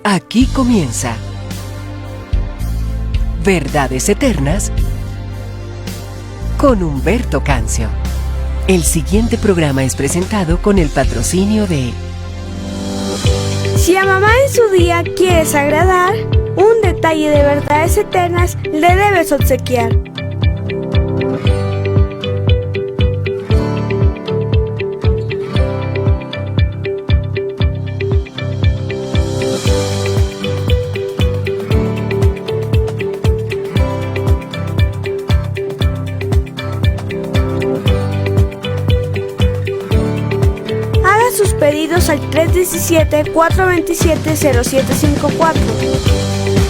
Aquí comienza Verdades Eternas con Humberto Cancio. El siguiente programa es presentado con el patrocinio de... Si a mamá en su día quieres agradar, un detalle de Verdades Eternas le debes obsequiar. Pedidos al 317-427-0754.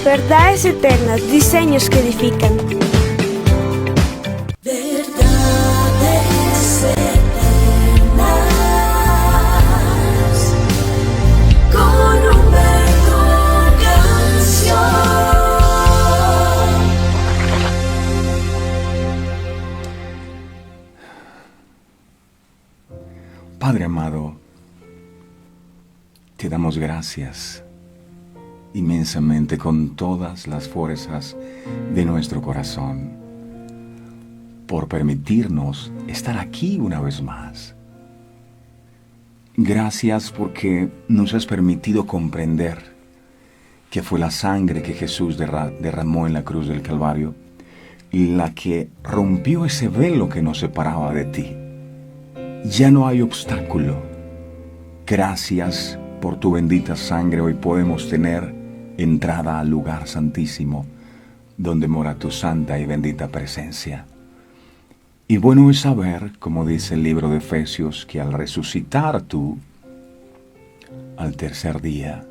Verdades Eternas, diseños que edifican. Verdades Eternas con Humberto Cancio. Padre amado, te damos gracias inmensamente con todas las fuerzas de nuestro corazón por permitirnos estar aquí una vez más. Gracias porque nos has permitido comprender que fue la sangre que Jesús derramó en la cruz del Calvario la que rompió ese velo que nos separaba de ti. Ya no hay obstáculo. Gracias por tu bendita sangre hoy podemos tener entrada al lugar santísimo, donde mora tu santa y bendita presencia. Y bueno es saber, como dice el libro de Efesios, que al resucitar tú, al tercer día,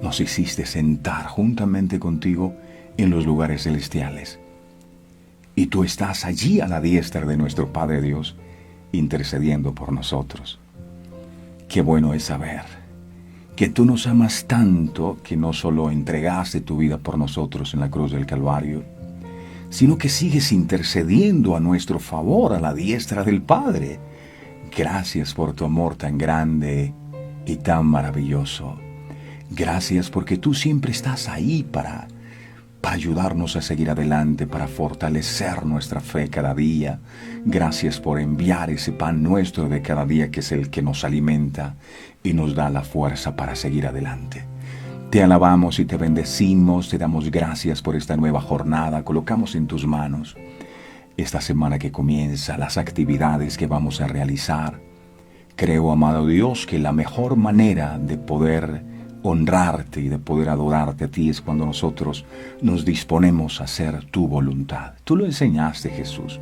nos hiciste sentar juntamente contigo en los lugares celestiales. Y tú estás allí a la diestra de nuestro Padre Dios, intercediendo por nosotros. Qué bueno es saber que tú nos amas tanto que no solo entregaste tu vida por nosotros en la cruz del Calvario, sino que sigues intercediendo a nuestro favor a la diestra del Padre. Gracias por tu amor tan grande y tan maravilloso. Gracias porque tú siempre estás ahí para ayudarnos a seguir adelante, para fortalecer nuestra fe cada día. Gracias por enviar ese pan nuestro de cada día, que es el que nos alimenta y nos da la fuerza para seguir adelante. Te alabamos y te bendecimos, te damos gracias por esta nueva jornada. Colocamos en tus manos esta semana que comienza, las actividades que vamos a realizar. Creo, amado Dios, que la mejor manera de poder honrarte y de poder adorarte a ti es cuando nosotros nos disponemos a hacer tu voluntad. Tú lo enseñaste, Jesús.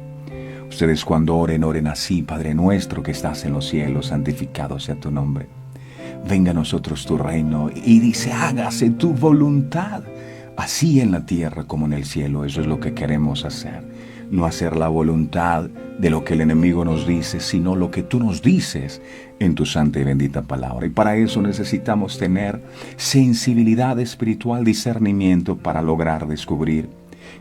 Ustedes cuando oren así: Padre nuestro que estás en los cielos, santificado sea tu nombre. Venga a nosotros tu reino, y dice: hágase tu voluntad, así en la tierra como en el cielo. Eso es lo que queremos hacer. No hacer la voluntad de lo que el enemigo nos dice, sino lo que tú nos dices en tu santa y bendita palabra. Y para eso necesitamos tener sensibilidad espiritual, discernimiento, para lograr descubrir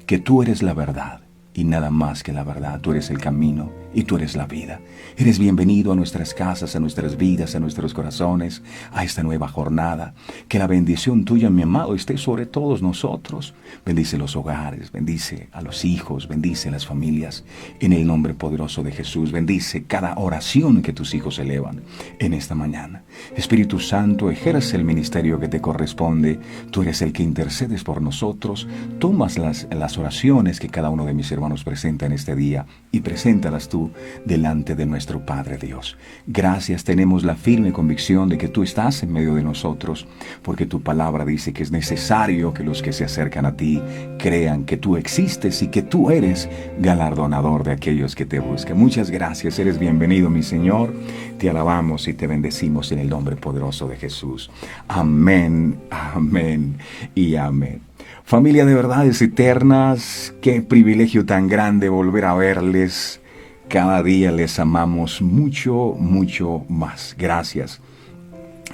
que tú eres la verdad y nada más que la verdad. Tú eres el camino y tú eres la vida. Eres bienvenido a nuestras casas, a nuestras vidas, a nuestros corazones, a esta nueva jornada. Que la bendición tuya, mi amado, esté sobre todos nosotros. Bendice los hogares, bendice a los hijos, bendice a las familias. En el nombre poderoso de Jesús, bendice cada oración que tus hijos elevan en esta mañana. Espíritu Santo, ejerce el ministerio que te corresponde. Tú eres el que intercedes por nosotros. Tomas las oraciones que cada uno de mis hermanos presenta en este día y preséntalas tú delante de nuestro Padre Dios. Gracias, tenemos la firme convicción de que tú estás en medio de nosotros, porque tu palabra dice que es necesario que los que se acercan a ti crean que tú existes y que tú eres galardonador de aquellos que te buscan. Muchas gracias, eres bienvenido, mi Señor. Te alabamos y te bendecimos en el nombre poderoso de Jesús. Amén, amén y amén. Familia de Verdades Eternas, qué privilegio tan grande volver a verles. Cada día les amamos mucho, mucho más. Gracias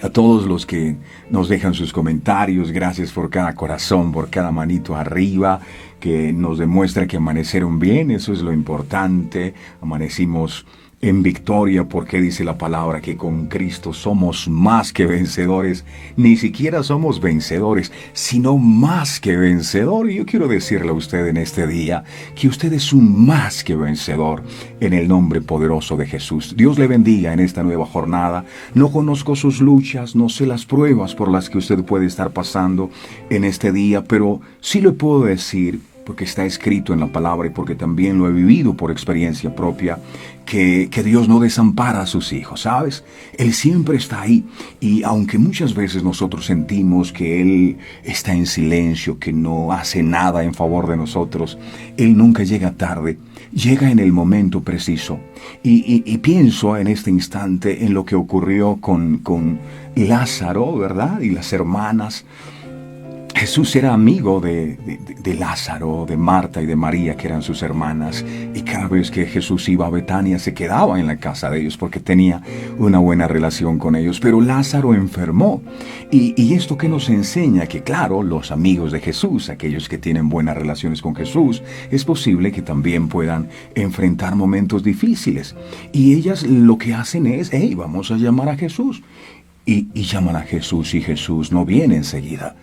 a todos los que nos dejan sus comentarios. Gracias por cada corazón, por cada manito arriba, que nos demuestra que amanecieron bien. Eso es lo importante. Amanecimos en victoria, porque dice la palabra que con Cristo somos más que vencedores. Ni siquiera somos vencedores, sino más que vencedor. Y yo quiero decirle a usted en este día que usted es un más que vencedor en el nombre poderoso de Jesús. Dios le bendiga en esta nueva jornada. No conozco sus luchas, no sé las pruebas por las que usted puede estar pasando en este día, pero sí le puedo decir, porque está escrito en la palabra y porque también lo he vivido por experiencia propia, que Dios no desampara a sus hijos, ¿sabes? Él siempre está ahí, y aunque muchas veces nosotros sentimos que Él está en silencio, que no hace nada en favor de nosotros, Él nunca llega tarde, llega en el momento preciso. Y pienso en este instante en lo que ocurrió con Lázaro, ¿verdad? Y las hermanas. Jesús era amigo de Lázaro, de Marta y de María, que eran sus hermanas, y cada vez que Jesús iba a Betania se quedaba en la casa de ellos porque tenía una buena relación con ellos. Pero Lázaro enfermó, y esto que nos enseña que, claro, los amigos de Jesús, aquellos que tienen buenas relaciones con Jesús, es posible que también puedan enfrentar momentos difíciles, y ellas lo que hacen es, hey, vamos a llamar a Jesús, y llaman a Jesús, y Jesús no viene enseguida.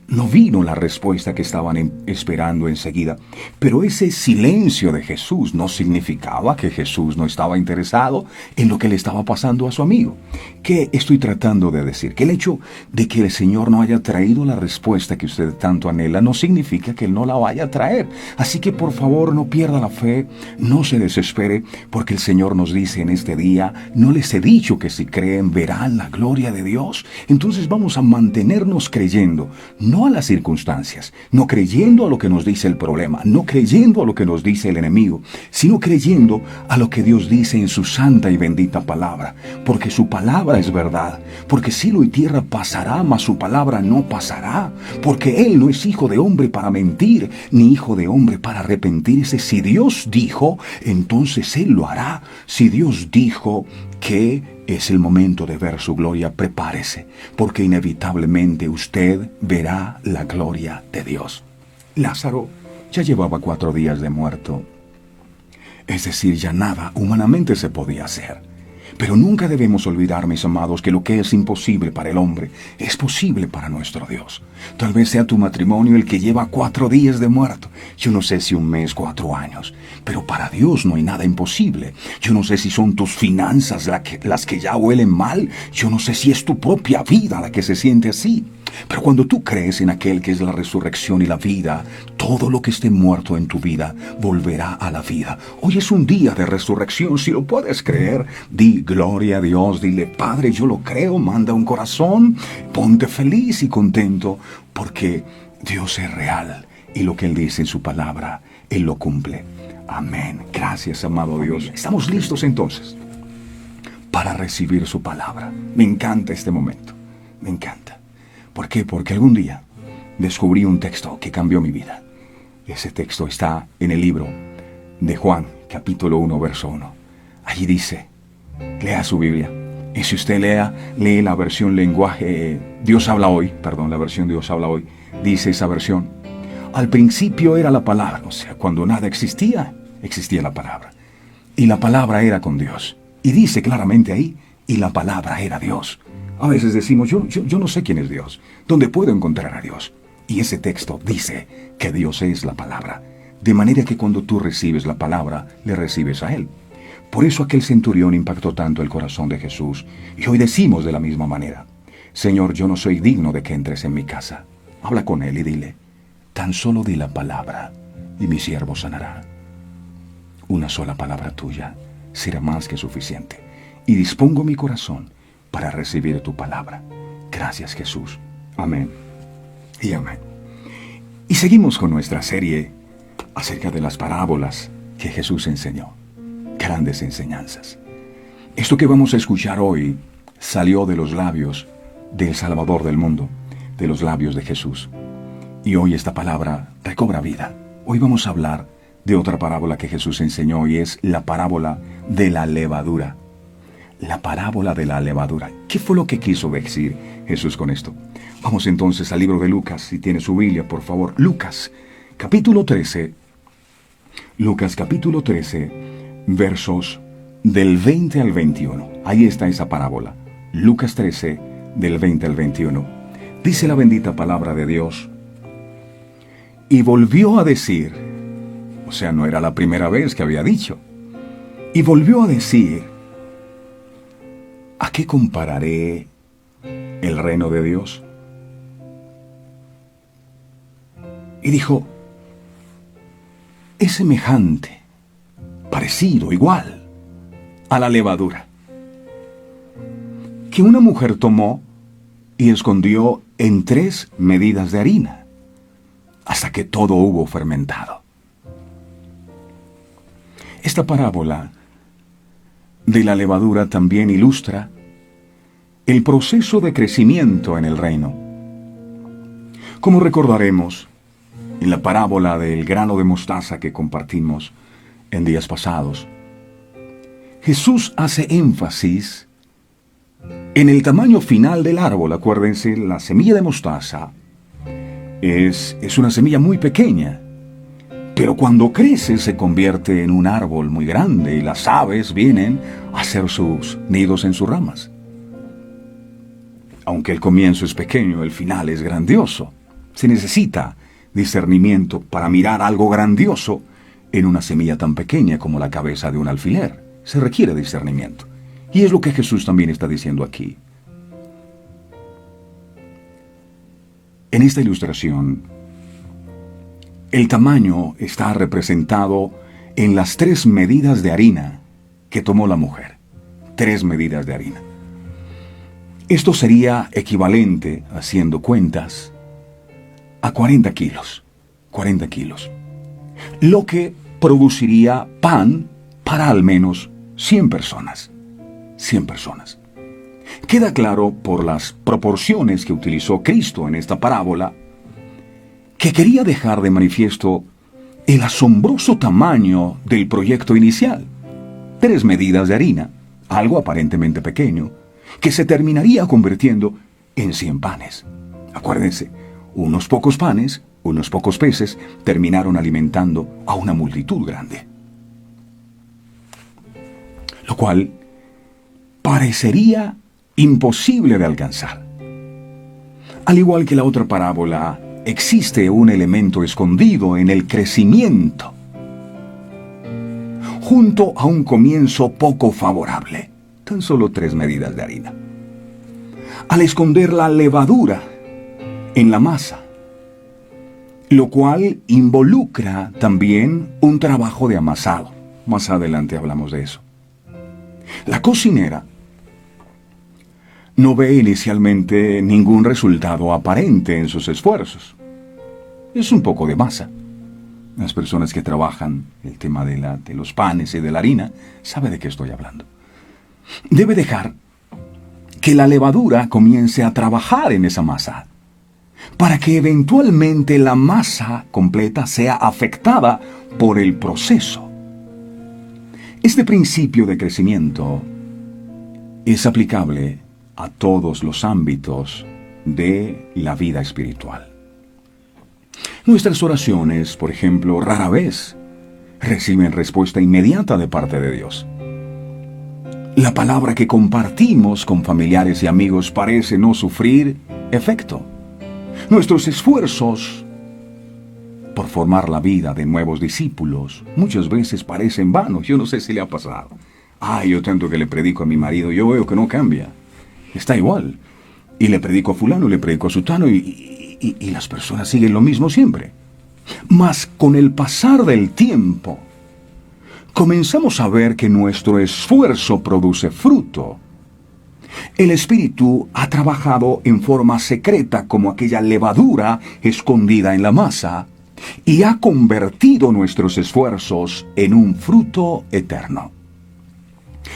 No vino la respuesta que estaban esperando enseguida, pero ese silencio de Jesús no significaba que Jesús no estaba interesado en lo que le estaba pasando a su amigo. ¿Qué estoy tratando de decir? Que el hecho de que el Señor no haya traído la respuesta que usted tanto anhela no significa que Él no la vaya a traer. Así que por favor no pierda la fe, no se desespere, porque el Señor nos dice en este día, ¿no les he dicho que si creen verán la gloria de Dios? Entonces vamos a mantenernos creyendo, no a las circunstancias, no creyendo a lo que nos dice el problema, no creyendo a lo que nos dice el enemigo, sino creyendo a lo que Dios dice en su santa y bendita palabra, porque su palabra es verdad, porque cielo y tierra pasará, mas su palabra no pasará, porque Él no es hijo de hombre para mentir, ni hijo de hombre para arrepentirse. Si Dios dijo, entonces Él lo hará. Si Dios dijo que es el momento de ver su gloria, prepárese, porque inevitablemente usted verá la gloria de Dios. Lázaro ya llevaba 4 días de muerto, es decir, ya nada humanamente se podía hacer. Pero nunca debemos olvidar, mis amados, que lo que es imposible para el hombre es posible para nuestro Dios. Tal vez sea tu matrimonio el que lleva 4 días de muerto. Yo no sé si 1 mes, 4 años. Pero para Dios no hay nada imposible. Yo no sé si son tus finanzas las que ya huelen mal. Yo no sé si es tu propia vida la que se siente así. Pero cuando tú crees en aquel que es la resurrección y la vida, todo lo que esté muerto en tu vida volverá a la vida. Hoy es un día de resurrección, si lo puedes creer. Di gloria a Dios, dile, Padre, yo lo creo, manda un corazón, ponte feliz y contento, porque Dios es real y lo que Él dice en su palabra, Él lo cumple. Amén. Gracias, amado Dios. Estamos listos entonces para recibir su palabra. Me encanta este momento, me encanta. ¿Por qué? Porque algún día descubrí un texto que cambió mi vida. Ese texto está en el libro de Juan, capítulo 1, verso 1. Allí dice, lea su Biblia. Y si usted lee la versión lenguaje, Dios habla hoy, la versión Dios habla hoy, dice esa versión, al principio era la palabra, o sea, cuando nada existía, existía la palabra. Y la palabra era con Dios. Y dice claramente ahí, y la palabra era Dios. A veces decimos, yo no sé quién es Dios, ¿dónde puedo encontrar a Dios? Y ese texto dice que Dios es la palabra, de manera que cuando tú recibes la palabra, le recibes a Él. Por eso aquel centurión impactó tanto el corazón de Jesús, y hoy decimos de la misma manera, Señor, yo no soy digno de que entres en mi casa. Habla con Él y dile, tan solo di la palabra, y mi siervo sanará. Una sola palabra tuya será más que suficiente, y dispongo mi corazón para recibir tu palabra. Gracias, Jesús. Amén y amén. Y seguimos con nuestra serie acerca de las parábolas que Jesús enseñó. Grandes enseñanzas. Esto que vamos a escuchar hoy salió de los labios del Salvador del mundo, de los labios de Jesús. Y hoy esta palabra recobra vida. Hoy vamos a hablar de otra parábola que Jesús enseñó, y es la parábola de la levadura. La parábola de la levadura. ¿Qué fue lo que quiso decir Jesús con esto? Vamos entonces al libro de Lucas, si tiene su Biblia, por favor. Lucas, capítulo 13. Lucas, capítulo 13, versos del 20 al 21. Ahí está esa parábola. Lucas 13, del 20 al 21. Dice la bendita palabra de Dios. Y volvió a decir, o sea, no era la primera vez que había dicho, y volvió a decir, ¿a qué compararé el reino de Dios? Y dijo, es semejante, parecido, igual, a la levadura, que una mujer tomó y escondió en 3 medidas de harina, hasta que todo hubo fermentado. Esta parábola de la levadura también ilustra el proceso de crecimiento en el reino. Como recordaremos, en la parábola del grano de mostaza que compartimos en días pasados, Jesús hace énfasis en el tamaño final del árbol. Acuérdense, la semilla de mostaza es una semilla muy pequeña, pero cuando crece se convierte en un árbol muy grande y las aves vienen a hacer sus nidos en sus ramas. Aunque el comienzo es pequeño, el final es grandioso. Se necesita discernimiento para mirar algo grandioso en una semilla tan pequeña como la cabeza de un alfiler. Se requiere discernimiento. Y es lo que Jesús también está diciendo aquí. En esta ilustración, el tamaño está representado en las 3 medidas de harina que tomó la mujer. 3 medidas de harina. Esto sería equivalente, haciendo cuentas, a 40 kilos. 40 kilos. Lo que produciría pan para al menos 100 personas. 100 personas. Queda claro por las proporciones que utilizó Cristo en esta parábola que quería dejar de manifiesto el asombroso tamaño del proyecto inicial. 3 medidas de harina, algo aparentemente pequeño, que se terminaría convirtiendo en 100 panes. Acuérdense, unos pocos panes, unos pocos peces terminaron alimentando a una multitud grande. Lo cual parecería imposible de alcanzar. Al igual que la otra parábola, existe un elemento escondido en el crecimiento, junto a un comienzo poco favorable, tan solo 3 medidas de harina. Al esconder la levadura en la masa, lo cual involucra también un trabajo de amasado. Más adelante hablamos de eso. La cocinera no ve inicialmente ningún resultado aparente en sus esfuerzos. Es un poco de masa. Las personas que trabajan el tema de los panes y de la harina saben de qué estoy hablando. Debe dejar que la levadura comience a trabajar en esa masa, para que eventualmente la masa completa sea afectada por el proceso. Este principio de crecimiento es aplicable a todos los ámbitos de la vida espiritual. Nuestras oraciones, por ejemplo, rara vez reciben respuesta inmediata de parte de Dios. La palabra que compartimos con familiares y amigos parece no sufrir efecto. Nuestros esfuerzos por formar la vida de nuevos discípulos muchas veces parecen vanos. Yo no sé si le ha pasado. Yo tanto que le predico a mi marido, yo veo que no cambia. Está igual. Y le predico a fulano, le predico a sutano y las personas siguen lo mismo siempre. Mas con el pasar del tiempo, comenzamos a ver que nuestro esfuerzo produce fruto. El Espíritu ha trabajado en forma secreta como aquella levadura escondida en la masa y ha convertido nuestros esfuerzos en un fruto eterno.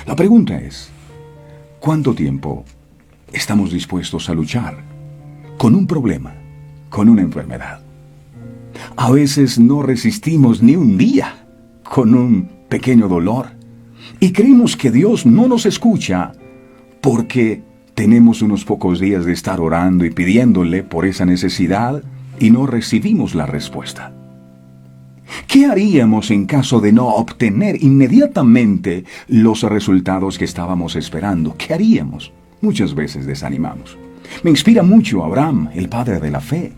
La pregunta es, ¿cuánto tiempo estamos dispuestos a luchar con un problema, con una enfermedad? A veces no resistimos ni un día con un pequeño dolor y creemos que Dios no nos escucha porque tenemos unos pocos días de estar orando y pidiéndole por esa necesidad y no recibimos la respuesta. ¿Qué haríamos en caso de no obtener inmediatamente los resultados que estábamos esperando? ¿Qué haríamos? Muchas veces desanimamos. Me inspira mucho Abraham, el padre de la fe.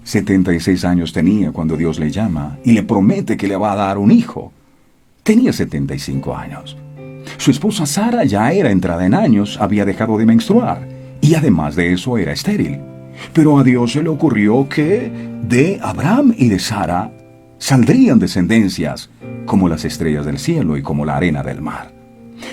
76 años tenía cuando Dios le llama y le promete que le va a dar un hijo. Tenía 75 años. Su esposa Sara ya era entrada en años, había dejado de menstruar y además de eso era estéril. Pero a Dios se le ocurrió que de Abraham y de Sara saldrían descendencias como las estrellas del cielo y como la arena del mar.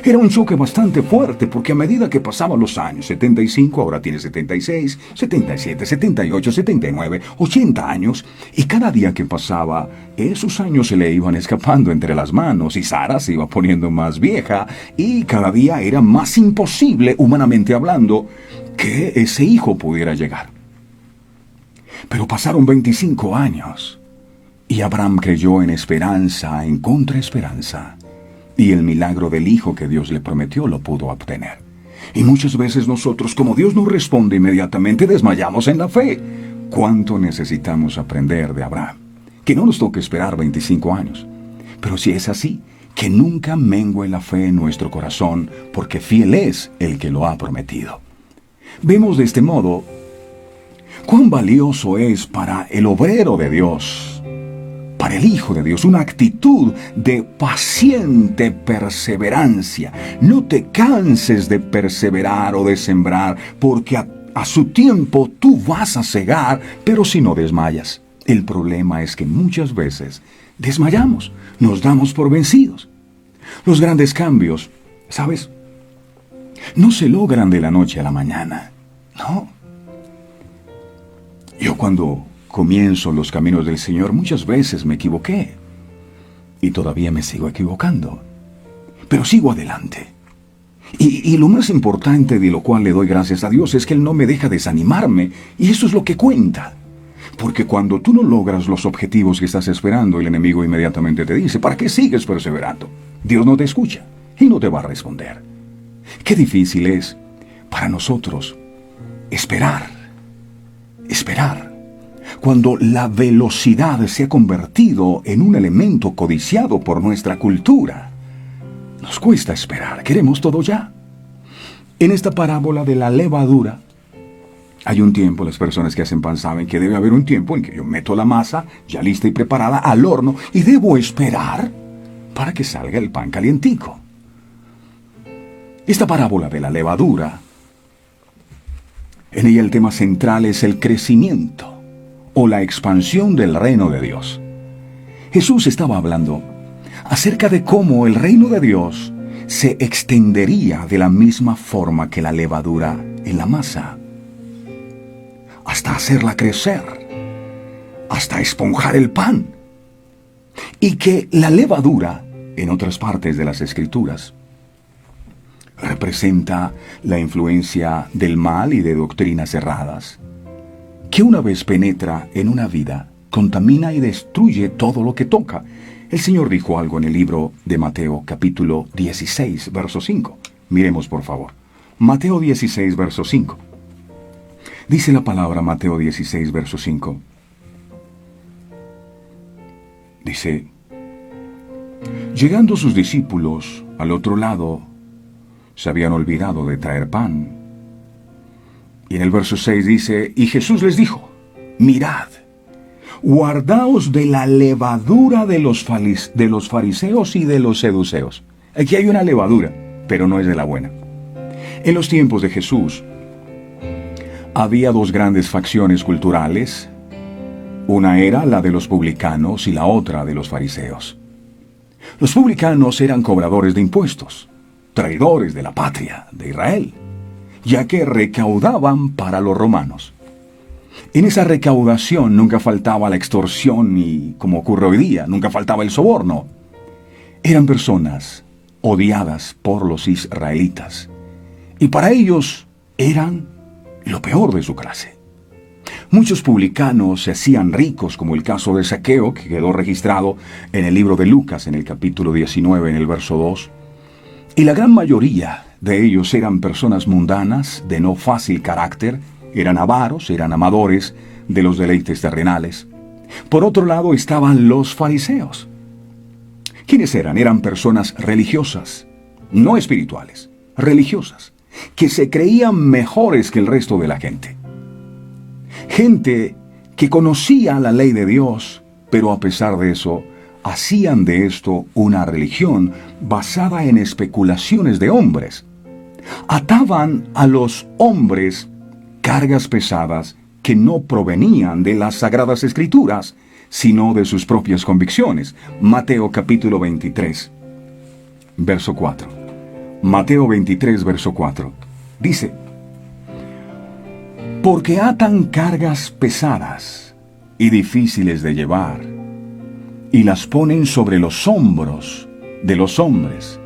Era un choque bastante fuerte porque a medida que pasaban los años, 75, ahora tiene 76, 77, 78, 79, 80 años, y cada día que pasaba, esos años se le iban escapando entre las manos y Sara se iba poniendo más vieja y cada día era más imposible, humanamente hablando, que ese hijo pudiera llegar. Pero pasaron 25 años y Abraham creyó en esperanza, en contraesperanza. Y el milagro del hijo que Dios le prometió lo pudo obtener. Y muchas veces nosotros, como Dios no responde inmediatamente, desmayamos en la fe. ¿Cuánto necesitamos aprender de Abraham? Que no nos toque esperar 25 años. Pero si es así, que nunca mengue la fe en nuestro corazón, porque fiel es el que lo ha prometido. Vemos de este modo cuán valioso es para el obrero de Dios, para el Hijo de Dios, una actitud de paciente perseverancia. No te canses de perseverar o de sembrar, porque a su tiempo tú vas a cegar, pero si no desmayas. El problema es que muchas veces desmayamos, nos damos por vencidos. Los grandes cambios, ¿sabes?, no se logran de la noche a la mañana, no. Yo cuando comienzo los caminos del Señor muchas veces me equivoqué y todavía me sigo equivocando, pero sigo adelante. Y lo más importante, de lo cual le doy gracias a Dios, es que Él no me deja desanimarme, y eso es lo que cuenta. Porque cuando tú no logras los objetivos que estás esperando, el enemigo inmediatamente te dice: ¿para qué sigues perseverando? Dios no te escucha y no te va a responder. Qué difícil es para nosotros esperar, cuando la velocidad se ha convertido en un elemento codiciado por nuestra cultura. Nos cuesta esperar, queremos todo ya. En esta parábola de la levadura, hay un tiempo, las personas que hacen pan saben que debe haber un tiempo en que yo meto la masa, ya lista y preparada, al horno, y debo esperar para que salga el pan calientico. Esta parábola de la levadura, en ella el tema central es el crecimiento o la expansión del reino de Dios. Jesús estaba hablando acerca de cómo el reino de Dios se extendería de la misma forma que la levadura en la masa, hasta hacerla crecer, hasta esponjar el pan. Y que la levadura, en otras partes de las Escrituras, representa la influencia del mal y de doctrinas erradas, que una vez penetra en una vida, contamina y destruye todo lo que toca. El Señor dijo algo en el libro de Mateo, capítulo 16, verso 5. Miremos, por favor. Mateo 16, verso 5. Dice la palabra, Mateo 16, verso 5. Dice: llegando sus discípulos al otro lado, se habían olvidado de traer pan. Y en el verso 6 dice: y Jesús les dijo: mirad, guardaos de la levadura de los fariseos y de los seduceos. Aquí hay una levadura, pero no es de la buena. En los tiempos de Jesús había dos grandes facciones culturales. Una era la de los publicanos y la otra de los fariseos. Los publicanos eran cobradores de impuestos, traidores de la patria de Israel, ya que recaudaban para los romanos. En esa recaudación nunca faltaba la extorsión y, como ocurre hoy día, nunca faltaba el soborno. Eran personas odiadas por los israelitas y para ellos eran lo peor de su clase. Muchos publicanos se hacían ricos, como el caso de Zaqueo, que quedó registrado en el libro de Lucas, en el capítulo 19, en el verso 2. Y la gran mayoría de ellos eran personas mundanas, de no fácil carácter, eran avaros, eran amadores de los deleites terrenales. Por otro lado estaban los fariseos. ¿Quiénes eran? Eran personas religiosas, no espirituales, religiosas, que se creían mejores que el resto de la gente. Gente que conocía la ley de Dios, pero a pesar de eso, hacían de esto una religión basada en especulaciones de hombres. Ataban a los hombres cargas pesadas que no provenían de las Sagradas Escrituras, sino de sus propias convicciones. Mateo capítulo 23, verso 4. Mateo 23, verso 4. Dice: porque atan cargas pesadas y difíciles de llevar, y las ponen sobre los hombros de los hombres,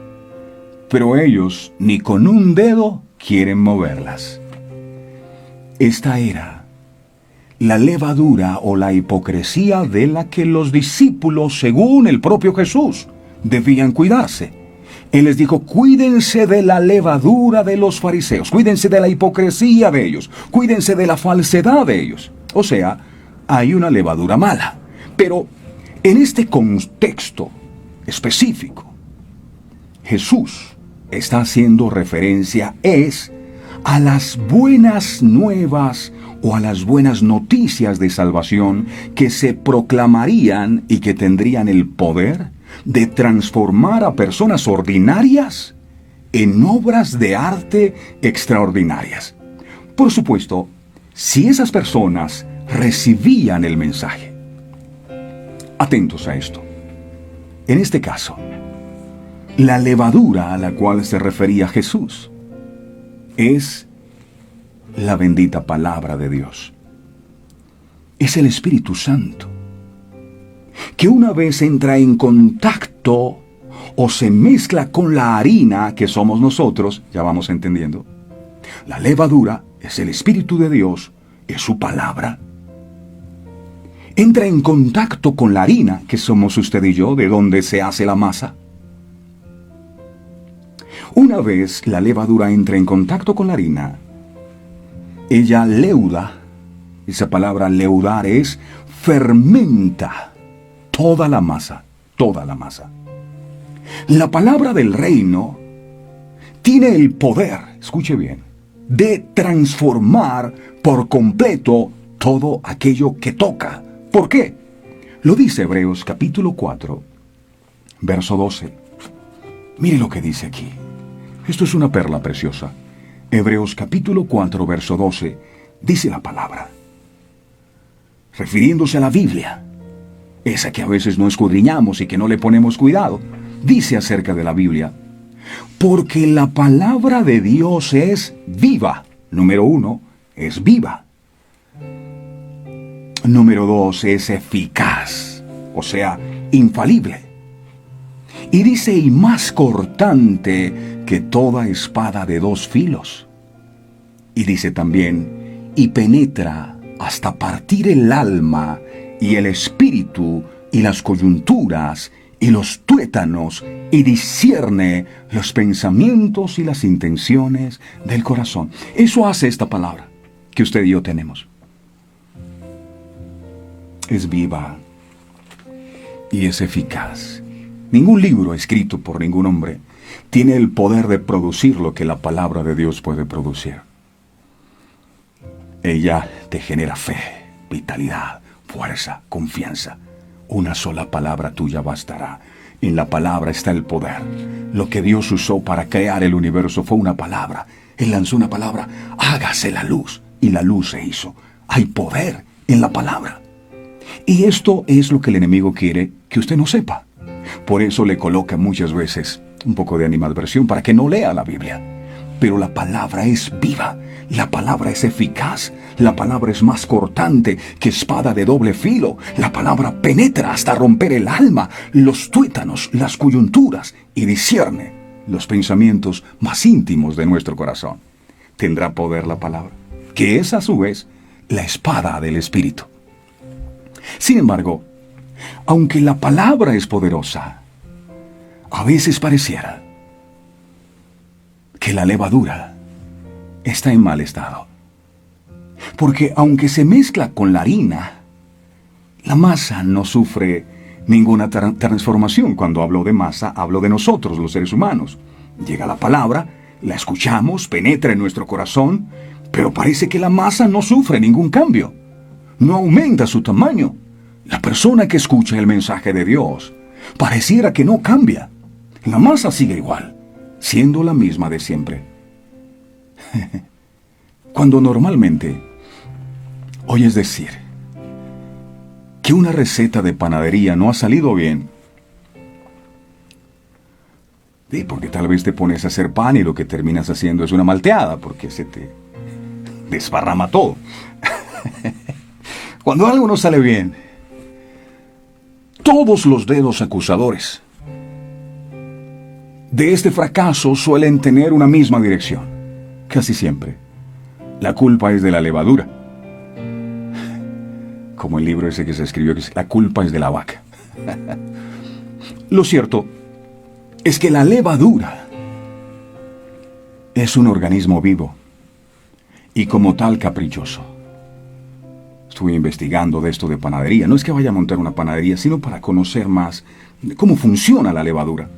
pero ellos ni con un dedo quieren moverlas. Esta era la levadura o la hipocresía de la que los discípulos, según el propio Jesús, debían cuidarse. Él les dijo: cuídense de la levadura de los fariseos, cuídense de la hipocresía de ellos, cuídense de la falsedad de ellos. O sea, hay una levadura mala. Pero en este contexto específico, Jesús está haciendo referencia a las buenas nuevas o a las buenas noticias de salvación que se proclamarían y que tendrían el poder de transformar a personas ordinarias en obras de arte extraordinarias. Por supuesto, si esas personas recibían el mensaje. Atentos a esto. En este caso, la levadura a la cual se refería Jesús es la bendita palabra de Dios. Es el Espíritu Santo, que una vez entra en contacto o se mezcla con la harina que somos nosotros, ya vamos entendiendo. La levadura es el Espíritu de Dios, es su palabra. Entra en contacto con la harina que somos usted y yo, de donde se hace la masa. Una vez la levadura entra en contacto con la harina, ella leuda. Esa palabra leudar es fermenta toda la masa, toda la masa. La palabra del reino tiene el poder, escuche bien, de transformar por completo todo aquello que toca. ¿Por qué? Lo dice Hebreos capítulo 4, verso 12. Mire lo que dice aquí. Esto es una perla preciosa. Hebreos capítulo 4, verso 12, dice la palabra, refiriéndose a la Biblia, esa que a veces no escudriñamos y que no le ponemos cuidado, dice acerca de la Biblia: porque la palabra de Dios es viva. Número 1, es viva. Número 2, es eficaz, o sea, infalible. Y dice: y más cortante que toda espada de dos filos. Y dice también: y penetra hasta partir el alma y el espíritu y las coyunturas y los tuétanos, y discierne los pensamientos y las intenciones del corazón. Eso hace esta palabra que usted y yo tenemos. Es viva y es eficaz. Ningún libro escrito por ningún hombre tiene el poder de producir lo que la palabra de Dios puede producir. Ella te genera fe, vitalidad, fuerza, confianza. Una sola palabra tuya bastará. En la palabra está el poder. Lo que Dios usó para crear el universo fue una palabra. Él lanzó una palabra: hágase la luz, y la luz se hizo. Hay poder en la palabra. Y esto es lo que el enemigo quiere que usted no sepa. Por eso le coloca muchas veces un poco de animadversión para que no lea la Biblia. Pero la palabra es viva, la palabra es eficaz, la palabra es más cortante que espada de doble filo. La palabra penetra hasta romper el alma, los tuétanos, las coyunturas, y discierne los pensamientos más íntimos de nuestro corazón. Tendrá poder la palabra, que es a su vez la espada del Espíritu. Sin embargo, aunque la palabra es poderosa, a veces pareciera que la levadura está en mal estado. Porque aunque se mezcla con la harina, La masa no sufre ninguna transformación. Cuando hablo de masa, hablo de nosotros, los seres humanos. Llega la palabra, la escuchamos, penetra en nuestro corazón, pero parece que la masa no sufre ningún cambio. No aumenta su tamaño. La persona que escucha el mensaje de Dios pareciera que no cambia. La masa sigue igual, siendo la misma de siempre. Cuando normalmente oyes decir que una receta de panadería no ha salido bien, sí, porque tal vez te pones a hacer pan y lo que terminas haciendo es una malteada, porque se te desparrama todo. Cuando algo no sale bien, todos los dedos acusadores de este fracaso suelen tener una misma dirección. Casi siempre, la culpa es de la levadura. Como el libro ese que se escribió, que es La culpa es de la vaca. Lo cierto es que la levadura es un organismo vivo y como tal caprichoso. Estuve investigando de esto de panadería. No es que vaya a montar una panadería, sino para conocer más de cómo funciona la levadura.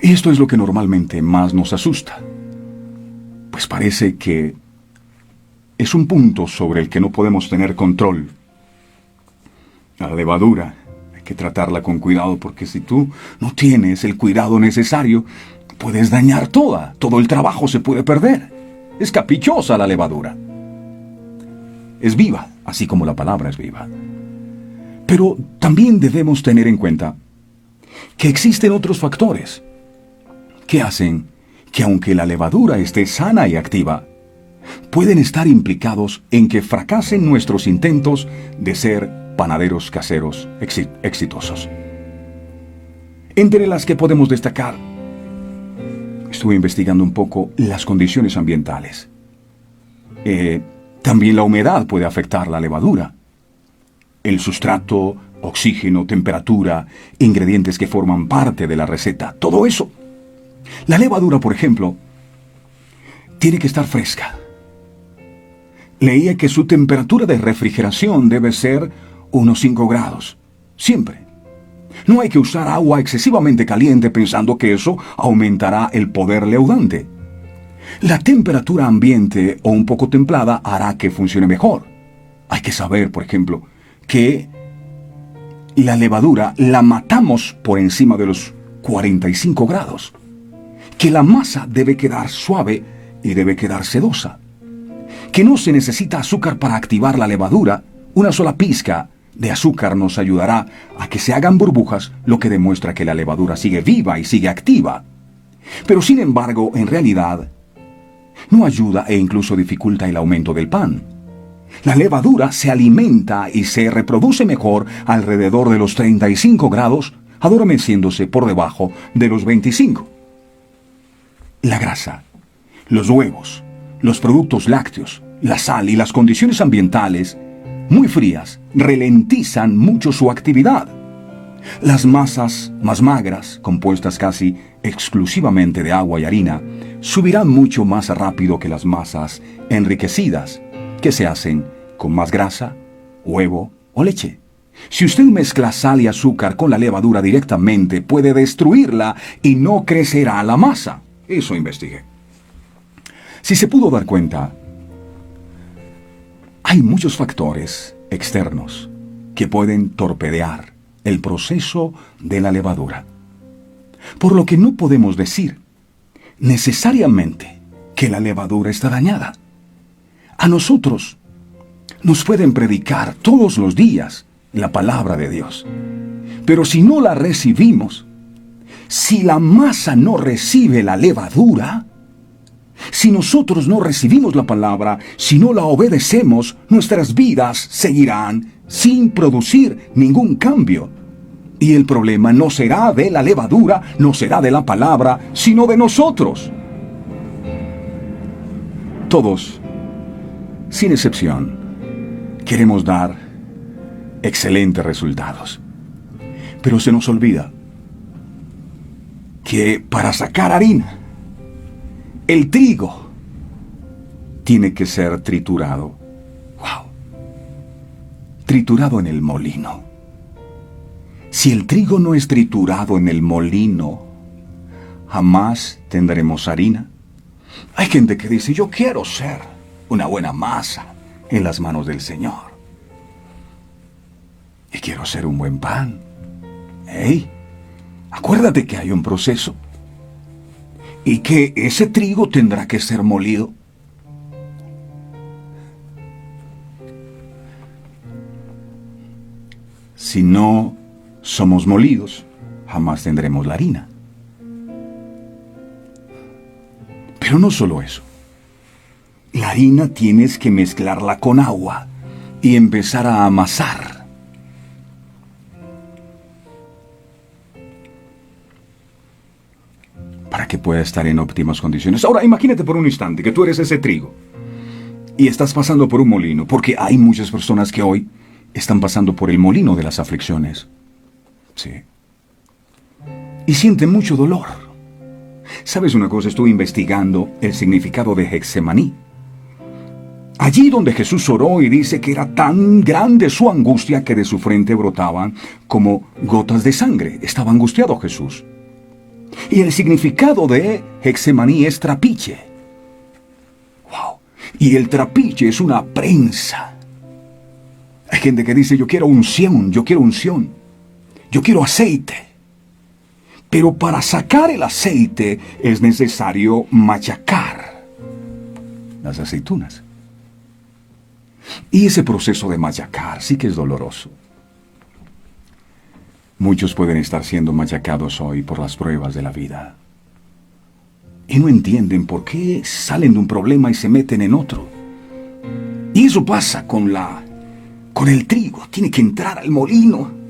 Y esto es lo que normalmente más nos asusta. Pues parece que es un punto sobre el que no podemos tener control. La levadura hay que tratarla con cuidado, porque si tú no tienes el cuidado necesario, puedes dañar todo el trabajo se puede perder. Es caprichosa la levadura. Es viva, así como la palabra es viva. Pero también debemos tener en cuenta que existen otros factores que hacen que, aunque la levadura esté sana y activa, pueden estar implicados en que fracasen nuestros intentos de ser panaderos caseros exitosos. Entre las que podemos destacar, estuve investigando un poco las condiciones ambientales. También la humedad puede afectar la levadura. El sustrato, oxígeno, temperatura, ingredientes que forman parte de la receta, todo eso. La levadura, por ejemplo, tiene que estar fresca. Leía que su temperatura de refrigeración debe ser unos 5 grados, siempre. No hay que usar agua excesivamente caliente pensando que eso aumentará el poder leudante. La temperatura ambiente o un poco templada hará que funcione mejor. Hay que saber, por ejemplo, que la levadura la matamos por encima de los 45 grados. Que la masa debe quedar suave y debe quedar sedosa. Que no se necesita azúcar para activar la levadura. Una sola pizca de azúcar nos ayudará a que se hagan burbujas, lo que demuestra que la levadura sigue viva y sigue activa. Pero sin embargo, en realidad, no ayuda e incluso dificulta el aumento del pan. La levadura se alimenta y se reproduce mejor alrededor de los 35 grados, adormeciéndose por debajo de los 25. La grasa, los huevos, los productos lácteos, la sal y las condiciones ambientales muy frías ralentizan mucho su actividad. Las masas más magras, compuestas casi exclusivamente de agua y harina, subirán mucho más rápido que las masas enriquecidas, que se hacen con más grasa, huevo o leche. Si usted mezcla sal y azúcar con la levadura directamente, puede destruirla y no crecerá la masa. Eso investigué. Si se pudo dar cuenta, hay muchos factores externos que pueden torpedear el proceso de la levadura. Por lo que no podemos decir necesariamente que la levadura está dañada. A nosotros nos pueden predicar todos los días la palabra de Dios. Pero si no la recibimos, si la masa no recibe la levadura, si nosotros no recibimos la palabra, si no la obedecemos, nuestras vidas seguirán sin producir ningún cambio. Y el problema no será de la levadura, no será de la palabra, sino de nosotros. Todos, sin excepción, queremos dar excelentes resultados. Pero se nos olvida que para sacar harina, el trigo tiene que ser triturado. ¡Wow! triturado en el molino. Si el trigo no es triturado en el molino, jamás tendremos harina. Hay gente que dice, yo quiero ser una buena masa en las manos del Señor. Y quiero ser un buen pan. ¡Ey! Acuérdate que hay un proceso. Y que ese trigo tendrá que ser molido. Si no somos molidos, jamás tendremos la harina. Pero no solo eso. La harina tienes que mezclarla con agua y empezar a amasar. Para que pueda estar en óptimas condiciones. Ahora, imagínate por un instante que tú eres ese trigo y estás pasando por un molino, porque hay muchas personas que hoy están pasando por el molino de las aflicciones. Sí. Y sienten mucho dolor. ¿Sabes una cosa? Estuve investigando el significado de Getsemaní. Allí donde Jesús oró y dice que era tan grande su angustia que de su frente brotaban como gotas de sangre. Estaba angustiado Jesús. Y el significado de Getsemaní es trapiche. ¡Wow! Y el trapiche es una prensa. Hay gente que dice, yo quiero unción, yo quiero unción, yo quiero aceite. Pero para sacar el aceite es necesario machacar las aceitunas. Y ese proceso de machacar sí que es doloroso. Muchos pueden estar siendo machacados hoy por las pruebas de la vida. Y no entienden por qué salen de un problema y se meten en otro. Y eso pasa con el trigo. Tiene que entrar al molino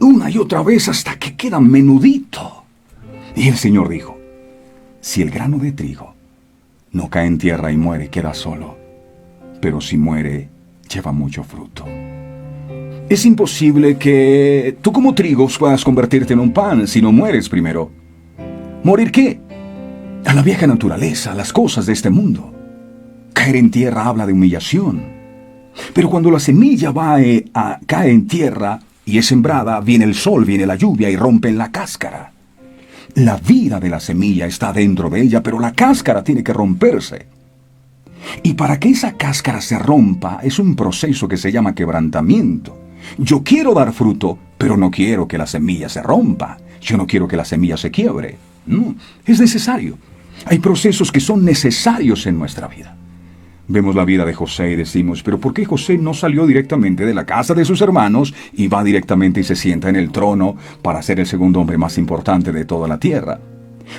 una y otra vez hasta que queda menudito. Y el Señor dijo, si el grano de trigo no cae en tierra y muere, queda solo. Pero si muere, lleva mucho fruto. Es imposible que tú como trigo puedas convertirte en un pan si no mueres primero. ¿Morir qué? A la vieja naturaleza, a las cosas de este mundo. Caer en tierra habla de humillación. Pero cuando la semilla cae en tierra y es sembrada, viene el sol, viene la lluvia y rompen la cáscara. La vida de la semilla está dentro de ella, pero la cáscara tiene que romperse. Y para que esa cáscara se rompa, es un proceso que se llama quebrantamiento. Yo quiero dar fruto, pero no quiero que la semilla se rompa. Yo no quiero que la semilla se quiebre. No, es necesario. Hay procesos que son necesarios en nuestra vida. Vemos la vida de José y decimos, pero ¿por qué José no salió directamente de la casa de sus hermanos y va directamente y se sienta en el trono para ser el segundo hombre más importante de toda la tierra?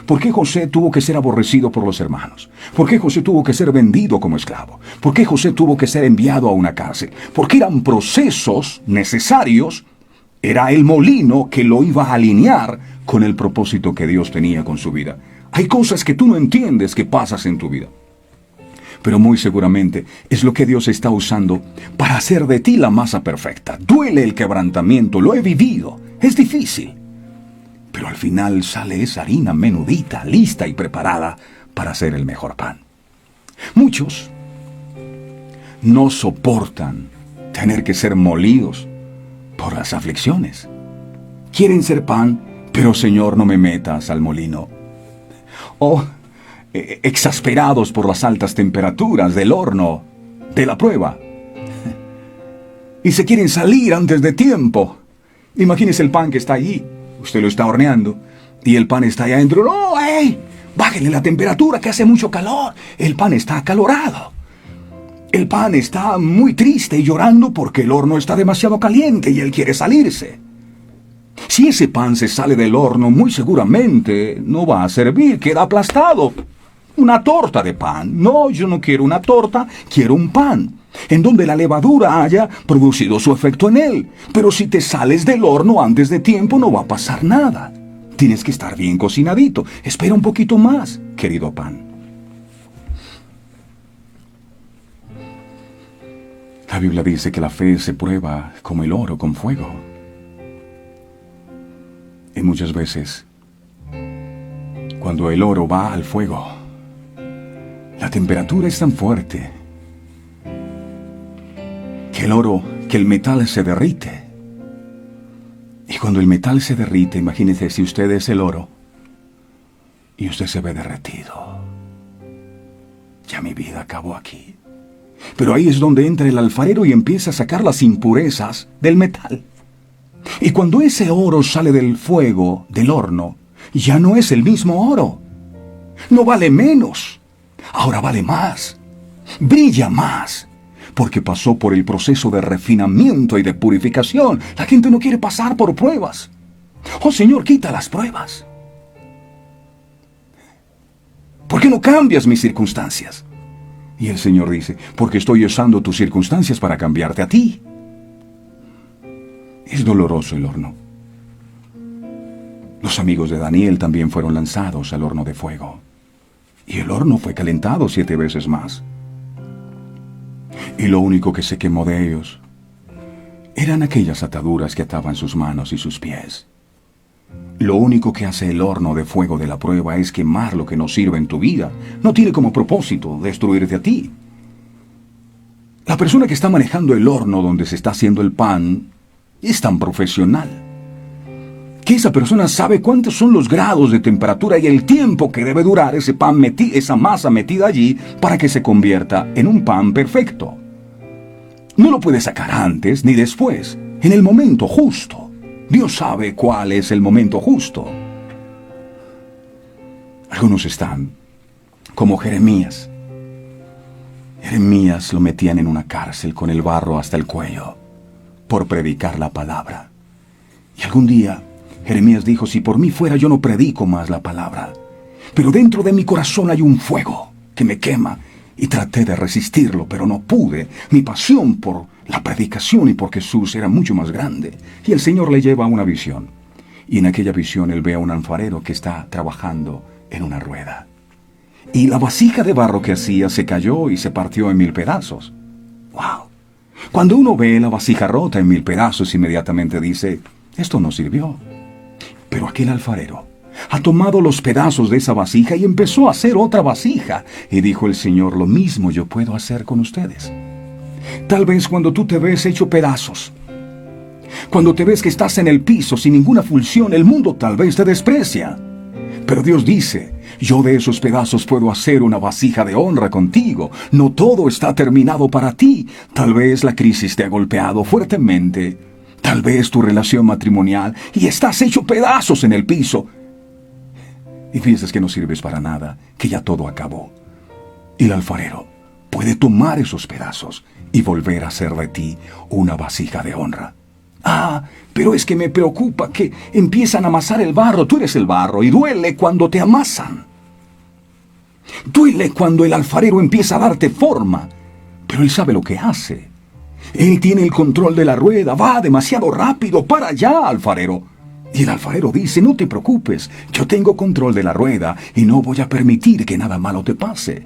¿Por qué José tuvo que ser aborrecido por los hermanos? ¿Por qué José tuvo que ser vendido como esclavo? ¿Por qué José tuvo que ser enviado a una cárcel? Porque eran procesos necesarios. Era el molino que lo iba a alinear con el propósito que Dios tenía con su vida. Hay cosas que tú no entiendes que pasas en tu vida. Pero muy seguramente es lo que Dios está usando para hacer de ti la masa perfecta. Duele el quebrantamiento, lo he vivido, es difícil. Pero al final sale esa harina menudita, lista y preparada para hacer el mejor pan. Muchos no soportan tener que ser molidos por las aflicciones. Quieren ser pan, pero Señor, no me metas al molino. Exasperados por las altas temperaturas del horno, de la prueba. Y se quieren salir antes de tiempo. Imagínese el pan que está allí. Usted lo está horneando y el pan está allá adentro. ¡No, hey! Bájenle la temperatura que hace mucho calor. El pan está acalorado. El pan está muy triste y llorando porque el horno está demasiado caliente y él quiere salirse. Si ese pan se sale del horno, muy seguramente no va a servir, queda aplastado. Una torta de pan. No, yo no quiero una torta, quiero un pan, en donde la levadura haya producido su efecto en él. Pero si te sales del horno antes de tiempo, no va a pasar nada. Tienes que estar bien cocinadito. Espera un poquito más, querido pan. La Biblia dice que la fe se prueba como el oro con fuego. Y muchas veces, cuando el oro va al fuego, la temperatura es tan fuerte que el oro que el metal se derrite. Y cuando el metal se derrite, imagínense si usted es el oro y usted se ve derretido. Ya mi vida acabó aquí. Pero ahí es donde entra el alfarero y empieza a sacar las impurezas del metal. Y cuando ese oro sale del fuego, del horno, ya no es el mismo oro. No vale menos. Ahora vale más. Brilla más. Porque pasó por el proceso de refinamiento y de purificación. La gente no quiere pasar por pruebas. Oh Señor, quita las pruebas. ¿Por qué no cambias mis circunstancias? Y el Señor dice, porque estoy usando tus circunstancias para cambiarte a ti. Es doloroso el horno. Los amigos de Daniel también fueron lanzados al horno de fuego. Y el horno fue calentado 7 veces más. Y lo único que se quemó de ellos eran aquellas ataduras que ataban sus manos y sus pies. Lo único que hace el horno de fuego de la prueba es quemar lo que no sirve en tu vida. No tiene como propósito destruirte a ti. La persona que está manejando el horno donde se está haciendo el pan es tan profesional que esa persona sabe cuántos son los grados de temperatura y el tiempo que debe durar ese pan esa masa metida allí para que se convierta en un pan perfecto. No lo puede sacar antes ni después, en el momento justo. Dios sabe cuál es el momento justo. Algunos están como Jeremías. Jeremías lo metían en una cárcel con el barro hasta el cuello por predicar la palabra. Y algún día Jeremías dijo, si por mí fuera yo no predico más la palabra, pero dentro de mi corazón hay un fuego que me quema. Y traté de resistirlo, pero no pude. Mi pasión por la predicación y por Jesús era mucho más grande. Y el Señor le lleva una visión. Y en aquella visión él ve a un alfarero que está trabajando en una rueda. Y la vasija de barro que hacía se cayó y se partió en 1000 pedazos. ¡Wow! Cuando uno ve la vasija rota en 1000 pedazos, inmediatamente dice, esto no sirvió. Pero aquel alfarero ha tomado los pedazos de esa vasija y empezó a hacer otra vasija. Y dijo el Señor, lo mismo yo puedo hacer con ustedes. Tal vez cuando tú te ves hecho pedazos, cuando te ves que estás en el piso sin ninguna función, el mundo tal vez te desprecia. Pero Dios dice, yo de esos pedazos puedo hacer una vasija de honra contigo. No todo está terminado para ti. Tal vez la crisis te ha golpeado fuertemente. Tal vez tu relación matrimonial y estás hecho pedazos en el piso. Y piensas que no sirves para nada, que ya todo acabó. Y el alfarero puede tomar esos pedazos y volver a hacer de ti una vasija de honra. Ah, pero es que me preocupa que empiezan a amasar el barro. Tú eres el barro y duele cuando te amasan. Duele cuando el alfarero empieza a darte forma, pero él sabe lo que hace. Él tiene el control de la rueda, va demasiado rápido, para allá, alfarero. Y el alfarero dice, no te preocupes, yo tengo control de la rueda y no voy a permitir que nada malo te pase.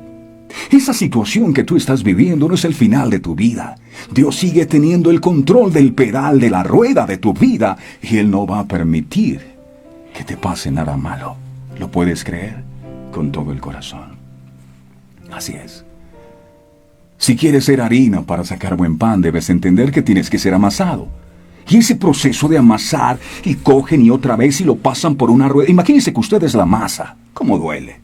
Esa situación que tú estás viviendo no es el final de tu vida. Dios sigue teniendo el control del pedal de la rueda de tu vida y Él no va a permitir que te pase nada malo. ¿Lo puedes creer? Con todo el corazón. Así es. Si quieres ser harina para sacar buen pan, debes entender que tienes que ser amasado. Y ese proceso de amasar, y cogen y otra vez y lo pasan por una rueda. Imagínense que usted es la masa. ¿Cómo duele?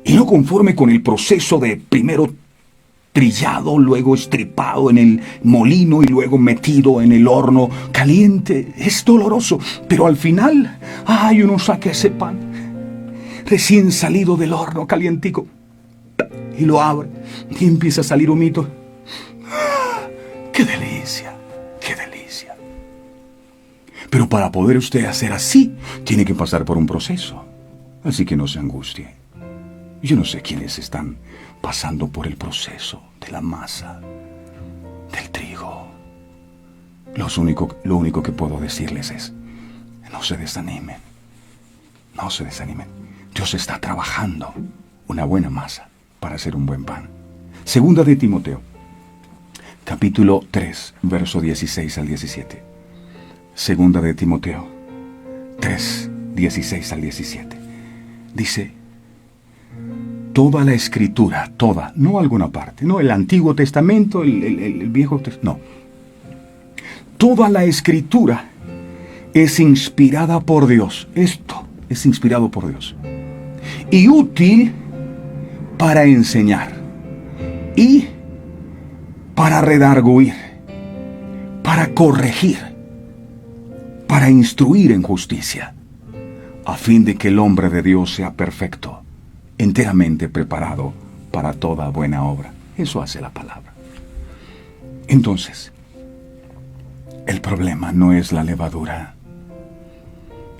Y no conforme con el proceso de primero trillado, luego estripado en el molino y luego metido en el horno caliente. Es doloroso, pero al final, ¡ay! Uno saca ese pan recién salido del horno calientico y lo abre y empieza a salir humito. ¡Qué delicia! ¡Qué delicia! Pero para poder usted hacer así, tiene que pasar por un proceso. Así que no se angustie. Yo no sé quiénes están pasando por el proceso de la masa, del trigo. Lo único que puedo decirles es, no se desanimen. No se desanimen. Dios está trabajando una buena masa para hacer un buen pan. Segunda de Timoteo, capítulo 3, verso 16 al 17. Segunda de Timoteo 3, 16 al 17. Dice, toda la escritura, toda, no alguna parte, no el Antiguo Testamento, el Viejo Testamento, no, toda la escritura es inspirada por Dios. Esto es inspirado por Dios. Y útil para enseñar. Y para redarguir. Para corregir. Para instruir en justicia. A fin de que el hombre de Dios sea perfecto, enteramente preparado para toda buena obra. Eso hace la palabra. Entonces, el problema no es la levadura.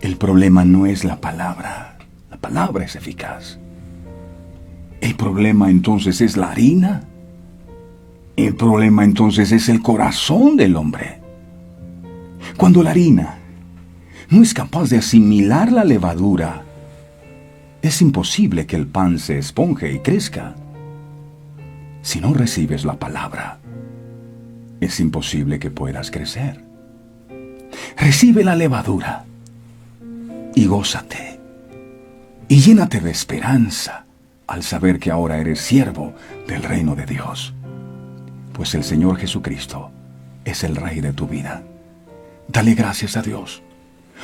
El problema no es la palabra. La palabra es eficaz. El problema entonces es la harina. El problema entonces es el corazón del hombre. Cuando la harina no es capaz de asimilar la levadura, es imposible que el pan se esponje y crezca. Si no recibes la palabra, es imposible que puedas crecer. Recibe la levadura y gózate y llénate de esperanza al saber que ahora eres siervo del reino de Dios, pues el Señor Jesucristo es el Rey de tu vida. Dale gracias a Dios,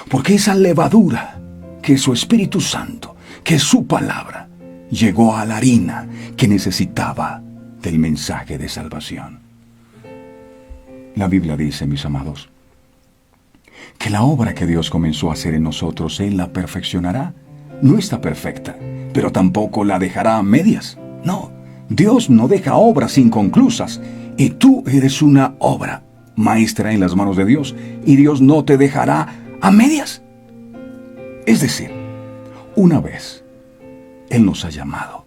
porque esa levadura, que es su Espíritu Santo, que es su palabra, llegó a la harina que necesitaba del mensaje de salvación. La Biblia dice, mis amados, que la obra que Dios comenzó a hacer en nosotros, Él la perfeccionará. No está perfecta, pero tampoco la dejará a medias. No, Dios no deja obras inconclusas, y tú eres una obra maestra en las manos de Dios, y Dios no te dejará a medias. Es decir, una vez Él nos ha llamado,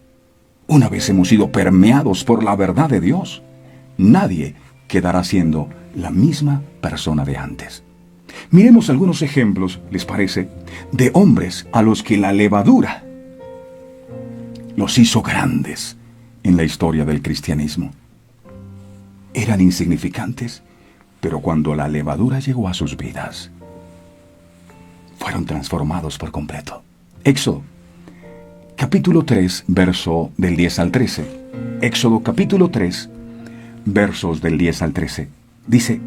una vez hemos sido permeados por la verdad de Dios, nadie quedará siendo la misma persona de antes. Miremos algunos ejemplos, ¿les parece?, de hombres a los que la levadura los hizo grandes en la historia del cristianismo. Eran insignificantes, pero cuando la levadura llegó a sus vidas, fueron transformados por completo. Éxodo, capítulo 3, verso del 10 al 13. Éxodo, capítulo 3, versos del 10 al 13. Dice: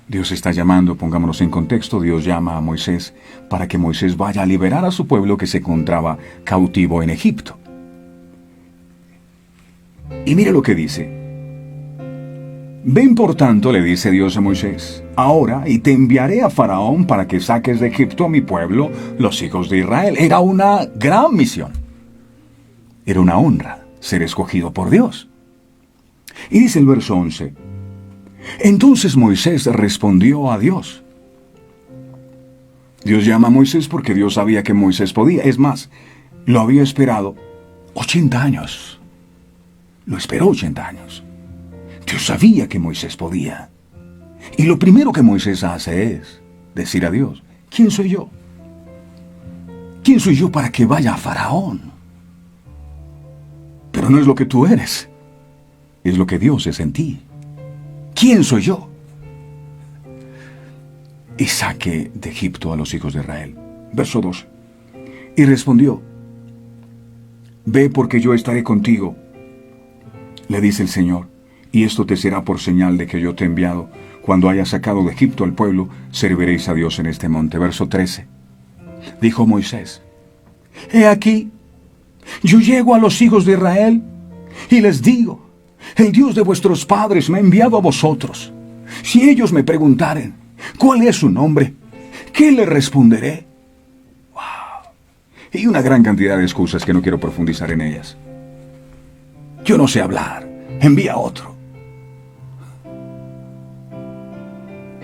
Dios está llamando, pongámonos en contexto, Dios llama a Moisés para que Moisés vaya a liberar a su pueblo que se encontraba cautivo en Egipto. Y mire lo que dice. Ven por tanto, le dice Dios a Moisés, ahora, y te enviaré a Faraón para que saques de Egipto a mi pueblo, los hijos de Israel. Era una gran misión. Era una honra ser escogido por Dios. Y dice el verso 11, entonces Moisés respondió a Dios. Dios llama a Moisés porque Dios sabía que Moisés podía. Es más, lo había esperado 80 años. Lo esperó 80 años. Dios sabía que Moisés podía. Y lo primero que Moisés hace es decir a Dios, ¿quién soy yo? ¿Quién soy yo para que vaya a Faraón? Pero no es lo que tú eres, es lo que Dios es en ti. ¿Quién soy yo? Y saque de Egipto a los hijos de Israel. Verso 2. Y respondió, ve porque yo estaré contigo, le dice el Señor, y esto te será por señal de que yo te he enviado. Cuando hayas sacado de Egipto al pueblo, serviréis a Dios en este monte. Verso 13. Dijo Moisés, he aquí, yo llego a los hijos de Israel y les digo, el Dios de vuestros padres me ha enviado a vosotros. Si ellos me preguntaren, ¿cuál es su nombre?, ¿qué le responderé? ¡Wow! Y una gran cantidad de excusas que no quiero profundizar en ellas. Yo no sé hablar, envía a otro.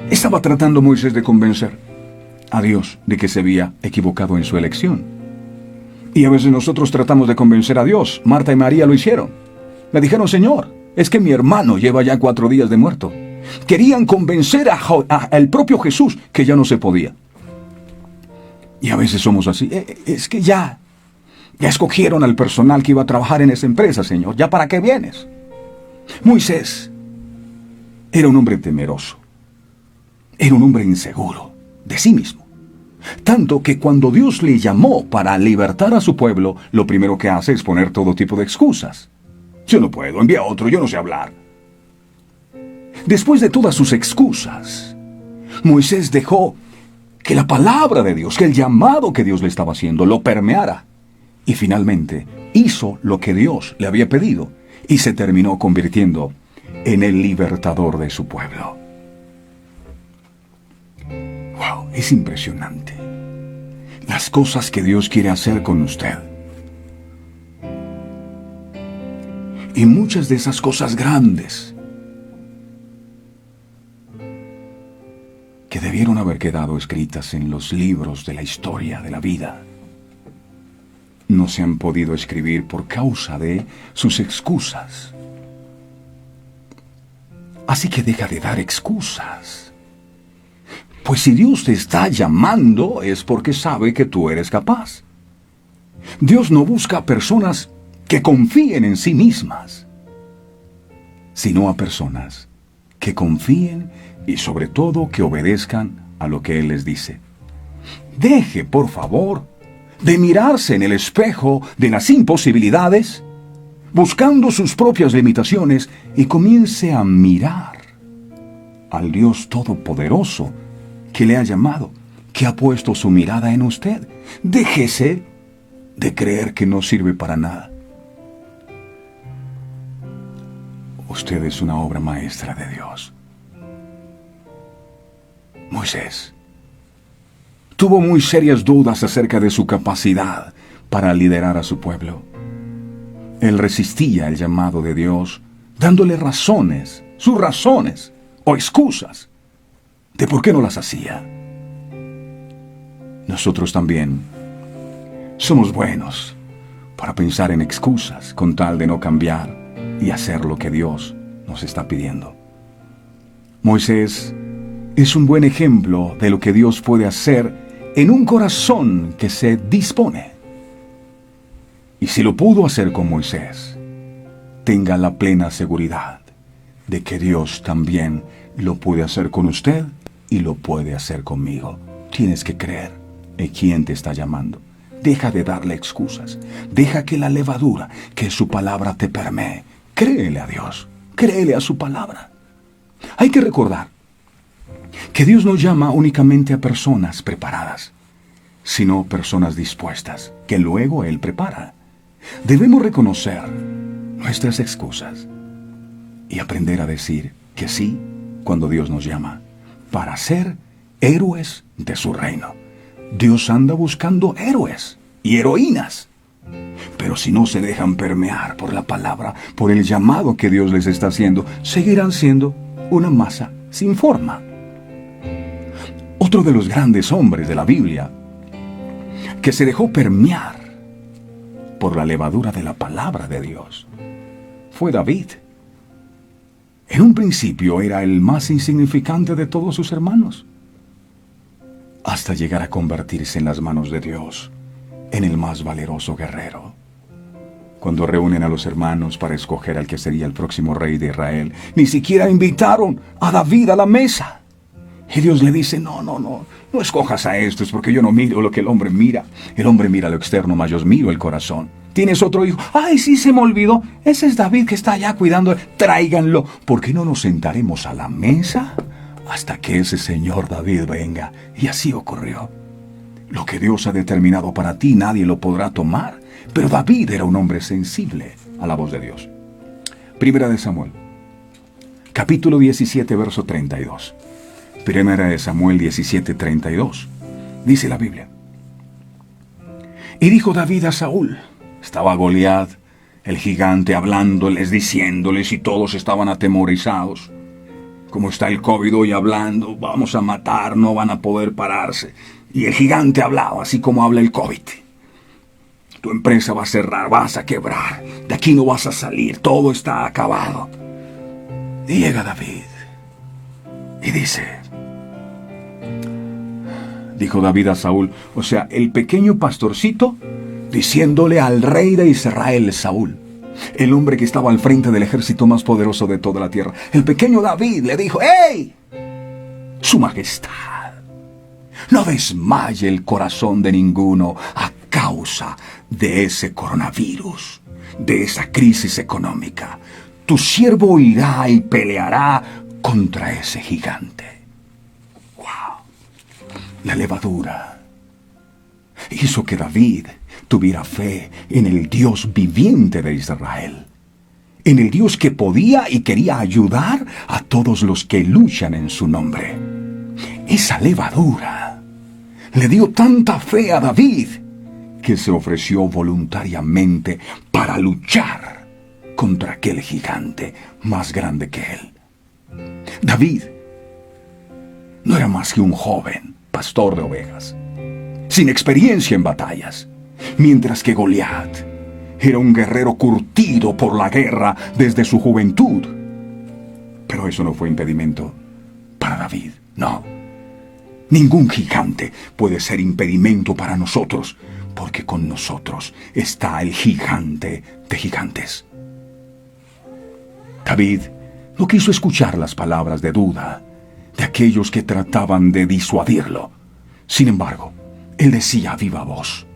Estaba tratando Moisés de convencer a Dios de que se había equivocado en su elección. Y a veces nosotros tratamos de convencer a Dios. Marta y María lo hicieron. Le dijeron, Señor, es que mi hermano lleva ya 4 días de muerto. Querían convencer al propio Jesús que ya no se podía. Y a veces somos así. Es que ya escogieron al personal que iba a trabajar en esa empresa, Señor. ¿Ya para qué vienes? Moisés era un hombre temeroso. Era un hombre inseguro de sí mismo. Tanto que cuando Dios le llamó para libertar a su pueblo, lo primero que hace es poner todo tipo de excusas. Yo no puedo, envía a otro, yo no sé hablar. Después de todas sus excusas, Moisés dejó que la palabra de Dios, que el llamado que Dios le estaba haciendo, lo permeara. Y finalmente hizo lo que Dios le había pedido y se terminó convirtiendo en el libertador de su pueblo. ¡Wow! Es impresionante las cosas que Dios quiere hacer con usted. Y muchas de esas cosas grandes que debieron haber quedado escritas en los libros de la historia de la vida, no se han podido escribir por causa de sus excusas. Así que deja de dar excusas. Pues si Dios te está llamando es porque sabe que tú eres capaz. Dios no busca a personas que confíen en sí mismas, sino a personas que confíen y sobre todo que obedezcan a lo que Él les dice. Deje, por favor, de mirarse en el espejo de las imposibilidades, buscando sus propias limitaciones, y comience a mirar al Dios Todopoderoso que le ha llamado, que ha puesto su mirada en usted. Déjese de creer que no sirve para nada. Usted es una obra maestra de Dios. Moisés tuvo muy serias dudas acerca de su capacidad para liderar a su pueblo. Él resistía el llamado de Dios, dándole razones, sus razones o excusas de por qué no las hacía. Nosotros también somos buenos para pensar en excusas con tal de no cambiar y hacer lo que Dios nos está pidiendo. Moisés es un buen ejemplo de lo que Dios puede hacer en un corazón que se dispone. Y si lo pudo hacer con Moisés, tenga la plena seguridad de que Dios también lo puede hacer con usted y lo puede hacer conmigo. Tienes que creer en quién te está llamando. Deja de darle excusas. Deja que la levadura, que su palabra te permee. Créele a Dios. Créele a su palabra. Hay que recordar que Dios no llama únicamente a personas preparadas, sino personas dispuestas, que luego Él prepara. Debemos reconocer nuestras excusas y aprender a decir que sí cuando Dios nos llama, para ser héroes de su reino. Dios anda buscando héroes y heroínas, pero si no se dejan permear por la palabra, por el llamado que Dios les está haciendo, seguirán siendo una masa sin forma. Otro de los grandes hombres de la Biblia que se dejó permear por la levadura de la palabra de Dios fue David. En un principio era el más insignificante de todos sus hermanos, hasta llegar a convertirse en las manos de Dios en el más valeroso guerrero. Cuando reúnen a los hermanos para escoger al que sería el próximo rey de Israel, ni siquiera invitaron a David a la mesa. Y Dios le dice, no escojas a estos, porque yo no miro lo que el hombre mira. El hombre mira lo externo, mas yo miro el corazón. ¿Tienes otro hijo? ¡Ay, sí, se me olvidó! Ese es David que está allá cuidando. Tráiganlo. ¿Por qué no nos sentaremos a la mesa hasta que ese señor David venga? Y así ocurrió. Lo que Dios ha determinado para ti, nadie lo podrá tomar. Pero David era un hombre sensible a la voz de Dios. Primera de Samuel, capítulo 17, verso 32. Primera de Samuel 17, 32. Dice la Biblia: y dijo David a Saúl, estaba Goliat, el gigante, hablándoles, diciéndoles, y todos estaban atemorizados. Como está el COVID hoy hablando, vamos a matar, no van a poder pararse. Y el gigante hablaba, así como habla el COVID. Tu empresa va a cerrar, vas a quebrar, de aquí no vas a salir, todo está acabado. Y llega David y dijo David a Saúl, o sea, el pequeño pastorcito, diciéndole al rey de Israel, Saúl, el hombre que estaba al frente del ejército más poderoso de toda la tierra, el pequeño David le dijo, ¡hey! Su majestad, no desmaye el corazón de ninguno a causa de ese coronavirus, de esa crisis económica. Tu siervo irá y peleará contra ese gigante. ¡Wow! La levadura hizo que David tuviera fe en el Dios viviente de Israel, en el Dios que podía y quería ayudar a todos los que luchan en su nombre. Esa levadura le dio tanta fe a David que se ofreció voluntariamente para luchar contra aquel gigante más grande que él. David no era más que un joven pastor de ovejas, sin experiencia en batallas, mientras que Goliat era un guerrero curtido por la guerra desde su juventud. Pero eso no fue impedimento para David, no. Ningún gigante puede ser impedimento para nosotros, porque con nosotros está el gigante de gigantes. David no quiso escuchar las palabras de duda de aquellos que trataban de disuadirlo. Sin embargo, él decía a viva voz: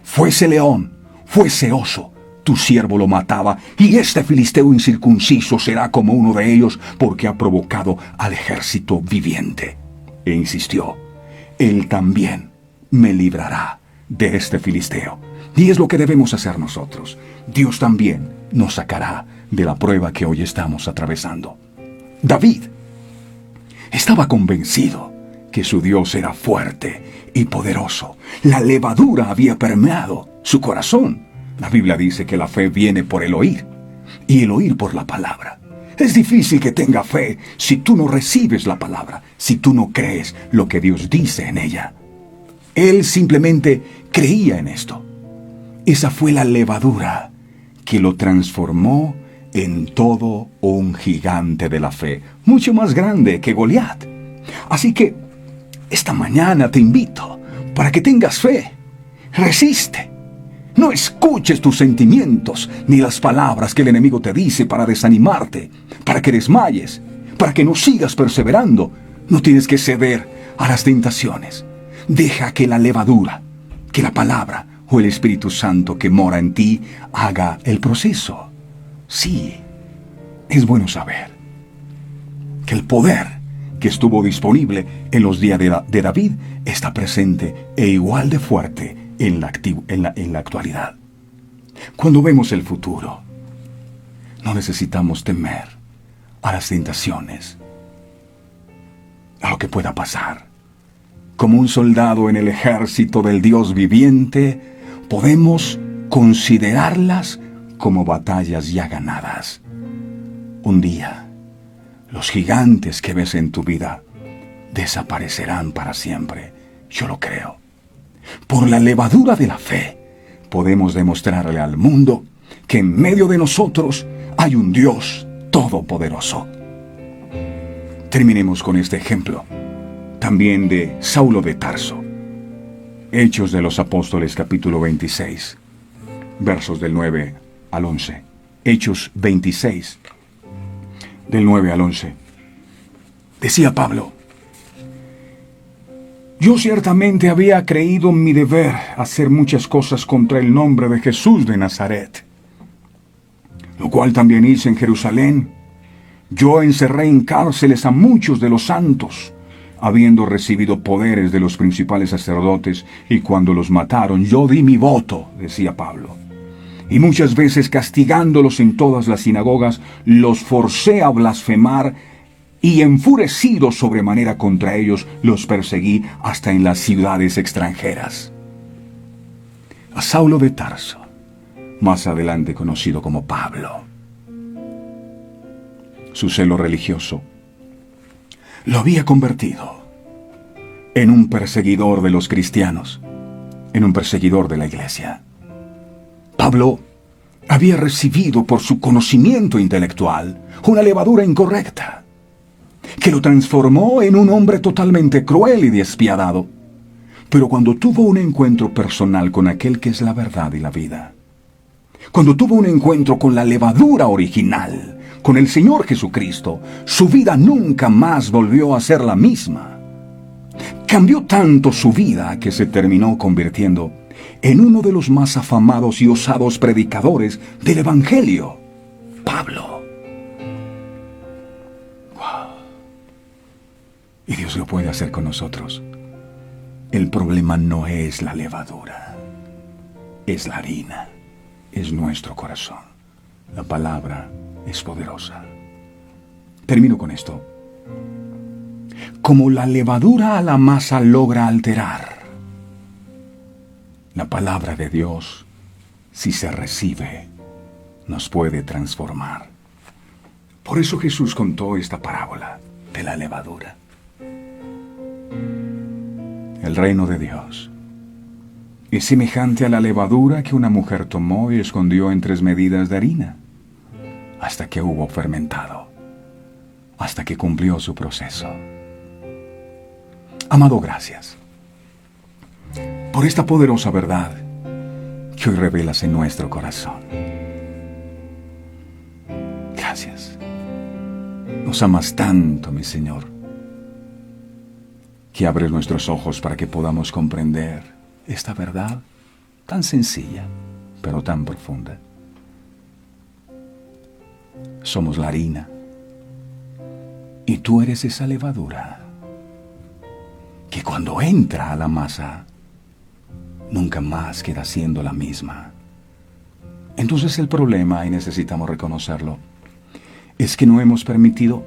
fuese león, fuese oso, tu siervo lo mataba, y este filisteo incircunciso será como uno de ellos, porque ha provocado al ejército viviente. E insistió: él también me librará de este filisteo. Y es lo que debemos hacer nosotros. Dios también nos sacará de la prueba que hoy estamos atravesando. David estaba convencido que su Dios era fuerte y poderoso. La levadura había permeado su corazón. La Biblia dice que la fe viene por el oír, y el oír por la palabra. Es difícil que tenga fe si tú no recibes la palabra, si tú no crees lo que Dios dice en ella. Él simplemente creía en esto. Esa fue la levadura que lo transformó en todo un gigante de la fe, mucho más grande que Goliat. Así que esta mañana te invito para que tengas fe. Resiste. No escuches tus sentimientos ni las palabras que el enemigo te dice para desanimarte, para que desmayes, para que no sigas perseverando. No tienes que ceder a las tentaciones. Deja que la levadura, que la palabra o el Espíritu Santo que mora en ti haga el proceso. Sí, es bueno saber que el poder que estuvo disponible en los días de David está presente e igual de fuerte en la actualidad. Cuando vemos el futuro, no necesitamos temer a las tentaciones, a lo que pueda pasar. Como un soldado en el ejército del Dios viviente, podemos considerarlas como batallas ya ganadas. Un día, los gigantes que ves en tu vida desaparecerán para siempre. Yo lo creo. Por la levadura de la fe, podemos demostrarle al mundo que en medio de nosotros hay un Dios todopoderoso. Terminemos con este ejemplo, también de Saulo de Tarso. Hechos de los Apóstoles, capítulo 26, versos del 9 al 11. Hechos 26, del 9 al 11. Decía Pablo: yo ciertamente había creído en mi deber hacer muchas cosas contra el nombre de Jesús de Nazaret, lo cual también hice en Jerusalén. Yo encerré en cárceles a muchos de los santos, habiendo recibido poderes de los principales sacerdotes, y cuando los mataron yo di mi voto, decía Pablo. Y muchas veces castigándolos en todas las sinagogas, los forcé a blasfemar, y enfurecido sobremanera contra ellos, los perseguí hasta en las ciudades extranjeras. A Saulo de Tarso, más adelante conocido como Pablo, su celo religioso lo había convertido en un perseguidor de los cristianos, en un perseguidor de la iglesia. Pablo había recibido por su conocimiento intelectual una levadura incorrecta, que lo transformó en un hombre totalmente cruel y despiadado. Pero cuando tuvo un encuentro personal con aquel que es la verdad y la vida, cuando tuvo un encuentro con la levadura original, con el Señor Jesucristo, su vida nunca más volvió a ser la misma. Cambió tanto su vida que se terminó convirtiendo en uno de los más afamados y osados predicadores del Evangelio, Pablo. Wow. Y Dios lo puede hacer con nosotros. El problema no es la levadura, es la harina, es nuestro corazón. La palabra es poderosa. Termino con esto. Como la levadura a la masa logra alterar, la palabra de Dios, si se recibe, nos puede transformar. Por eso Jesús contó esta parábola de la levadura. El reino de Dios es semejante a la levadura que una mujer tomó y escondió en 3 medidas de harina, hasta que hubo fermentado, hasta que cumplió su proceso. Amado, gracias por esta poderosa verdad que hoy revelas en nuestro corazón. Gracias. Nos amas tanto, mi Señor, que abres nuestros ojos para que podamos comprender esta verdad tan sencilla, pero tan profunda. Somos la harina y tú eres esa levadura que cuando entra a la masa nunca más queda siendo la misma. Entonces el problema, y necesitamos reconocerlo, es que no hemos permitido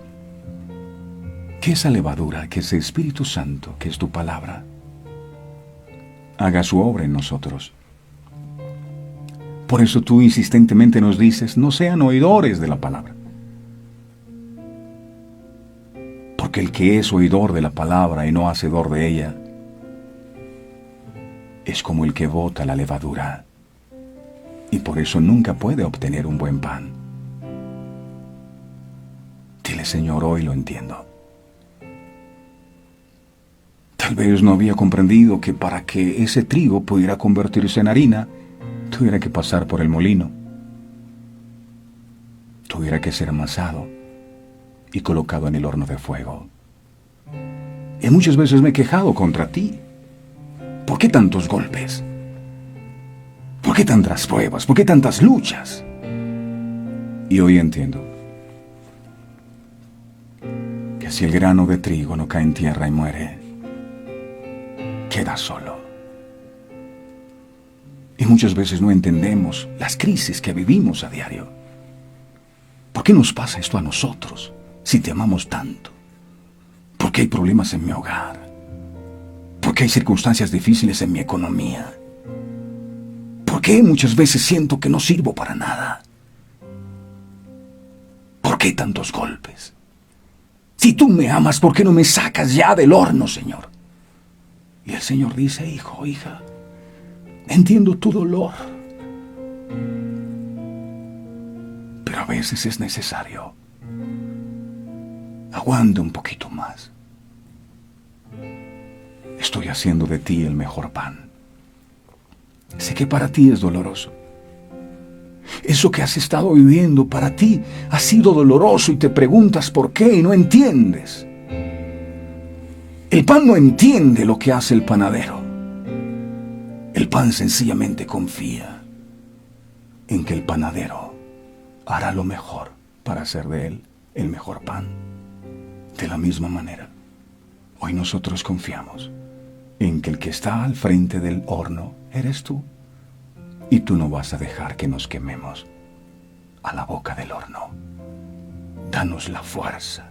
que esa levadura, que ese Espíritu Santo, que es tu palabra, haga su obra en nosotros. Por eso tú insistentemente nos dices, no sean oidores de la palabra. Porque el que es oidor de la palabra y no hacedor de ella, es como el que bota la levadura, y por eso nunca puede obtener un buen pan. Dile, Señor, hoy lo entiendo. Tal vez no había comprendido que para que ese trigo pudiera convertirse en harina, tuviera que pasar por el molino, tuviera que ser amasado y colocado en el horno de fuego. Y muchas veces me he quejado contra ti. ¿Por qué tantos golpes? ¿Por qué tantas pruebas? ¿Por qué tantas luchas? Y hoy entiendo que si el grano de trigo no cae en tierra y muere, queda solo. Y muchas veces no entendemos las crisis que vivimos a diario. ¿Por qué nos pasa esto a nosotros si te amamos tanto? ¿Por qué hay problemas en mi hogar? ¿Por qué hay circunstancias difíciles en mi economía? ¿Por qué muchas veces siento que no sirvo para nada? ¿Por qué tantos golpes? Si tú me amas, ¿por qué no me sacas ya del horno, Señor? Y el Señor dice, hijo, hija, entiendo tu dolor, pero a veces es necesario. Aguanta un poquito más. Estoy haciendo de ti el mejor pan. Sé que para ti es doloroso. Eso que has estado viviendo para ti ha sido doloroso y te preguntas por qué y no entiendes. El pan no entiende lo que hace el panadero. El pan sencillamente confía en que el panadero hará lo mejor para hacer de él el mejor pan. De la misma manera, hoy nosotros confiamos en que el que está al frente del horno eres tú, y tú no vas a dejar que nos quememos a la boca del horno. Danos la fuerza,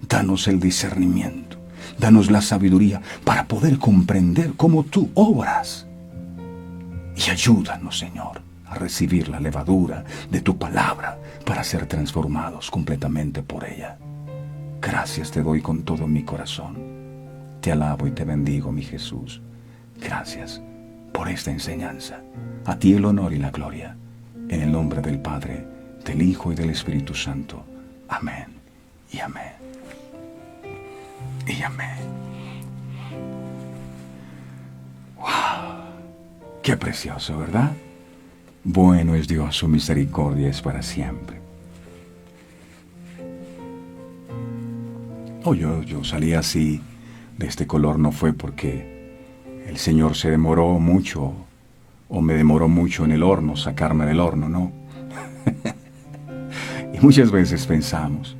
danos el discernimiento, danos la sabiduría para poder comprender cómo tú obras, y ayúdanos, Señor, a recibir la levadura de tu palabra para ser transformados completamente por ella. Gracias te doy con todo mi corazón. Te alabo y te bendigo, mi Jesús. Gracias por esta enseñanza. A ti el honor y la gloria. En el nombre del Padre, del Hijo y del Espíritu Santo. Amén y amén. Y amén. ¡Wow! Qué precioso, ¿verdad? Bueno es Dios, su misericordia es para siempre. Yo salí así, de este color, no fue porque el Señor se demoró mucho, o me demoró mucho en el horno, sacarme del horno, no. Y muchas veces pensamos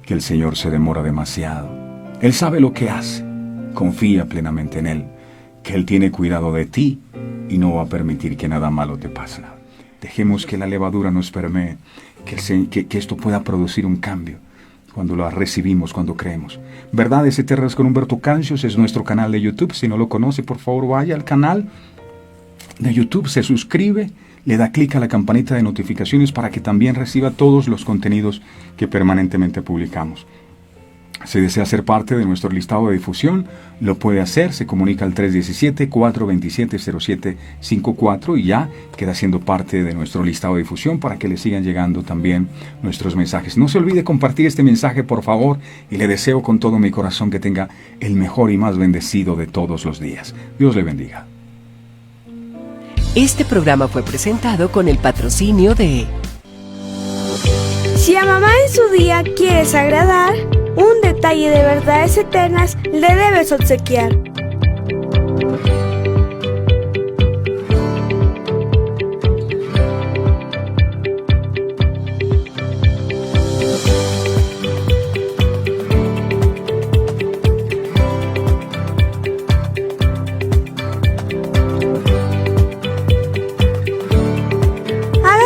que el Señor se demora demasiado Él sabe lo que hace. Confía plenamente en Él, que Él tiene cuidado de ti y no va a permitir que nada malo te pase. Dejemos que la levadura nos permee, que esto pueda producir un cambio cuando lo recibimos, cuando creemos. Verdades Eternas con Humberto Cancios es nuestro canal de YouTube. Si no lo conoce, por favor vaya al canal de YouTube, se suscribe, le da clic a la campanita de notificaciones para que también reciba todos los contenidos que permanentemente publicamos. Si desea ser parte de nuestro listado de difusión, lo puede hacer, se comunica al 317-427-0754 y ya queda siendo parte de nuestro listado de difusión para que le sigan llegando también nuestros mensajes. No se olvide compartir este mensaje, por favor, y le deseo con todo mi corazón que tenga el mejor y más bendecido de todos los días. Dios le bendiga. Este programa fue presentado con el patrocinio de... Si a mamá en su día quieres agradar, un detalle de verdades eternas le debes obsequiar.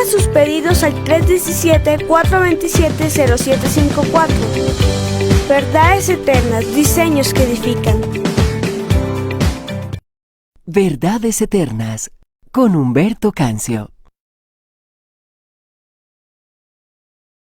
Sus pedidos al 317-427-0754. Verdades eternas, diseños que edifican. Verdades Eternas con Humberto Cancio.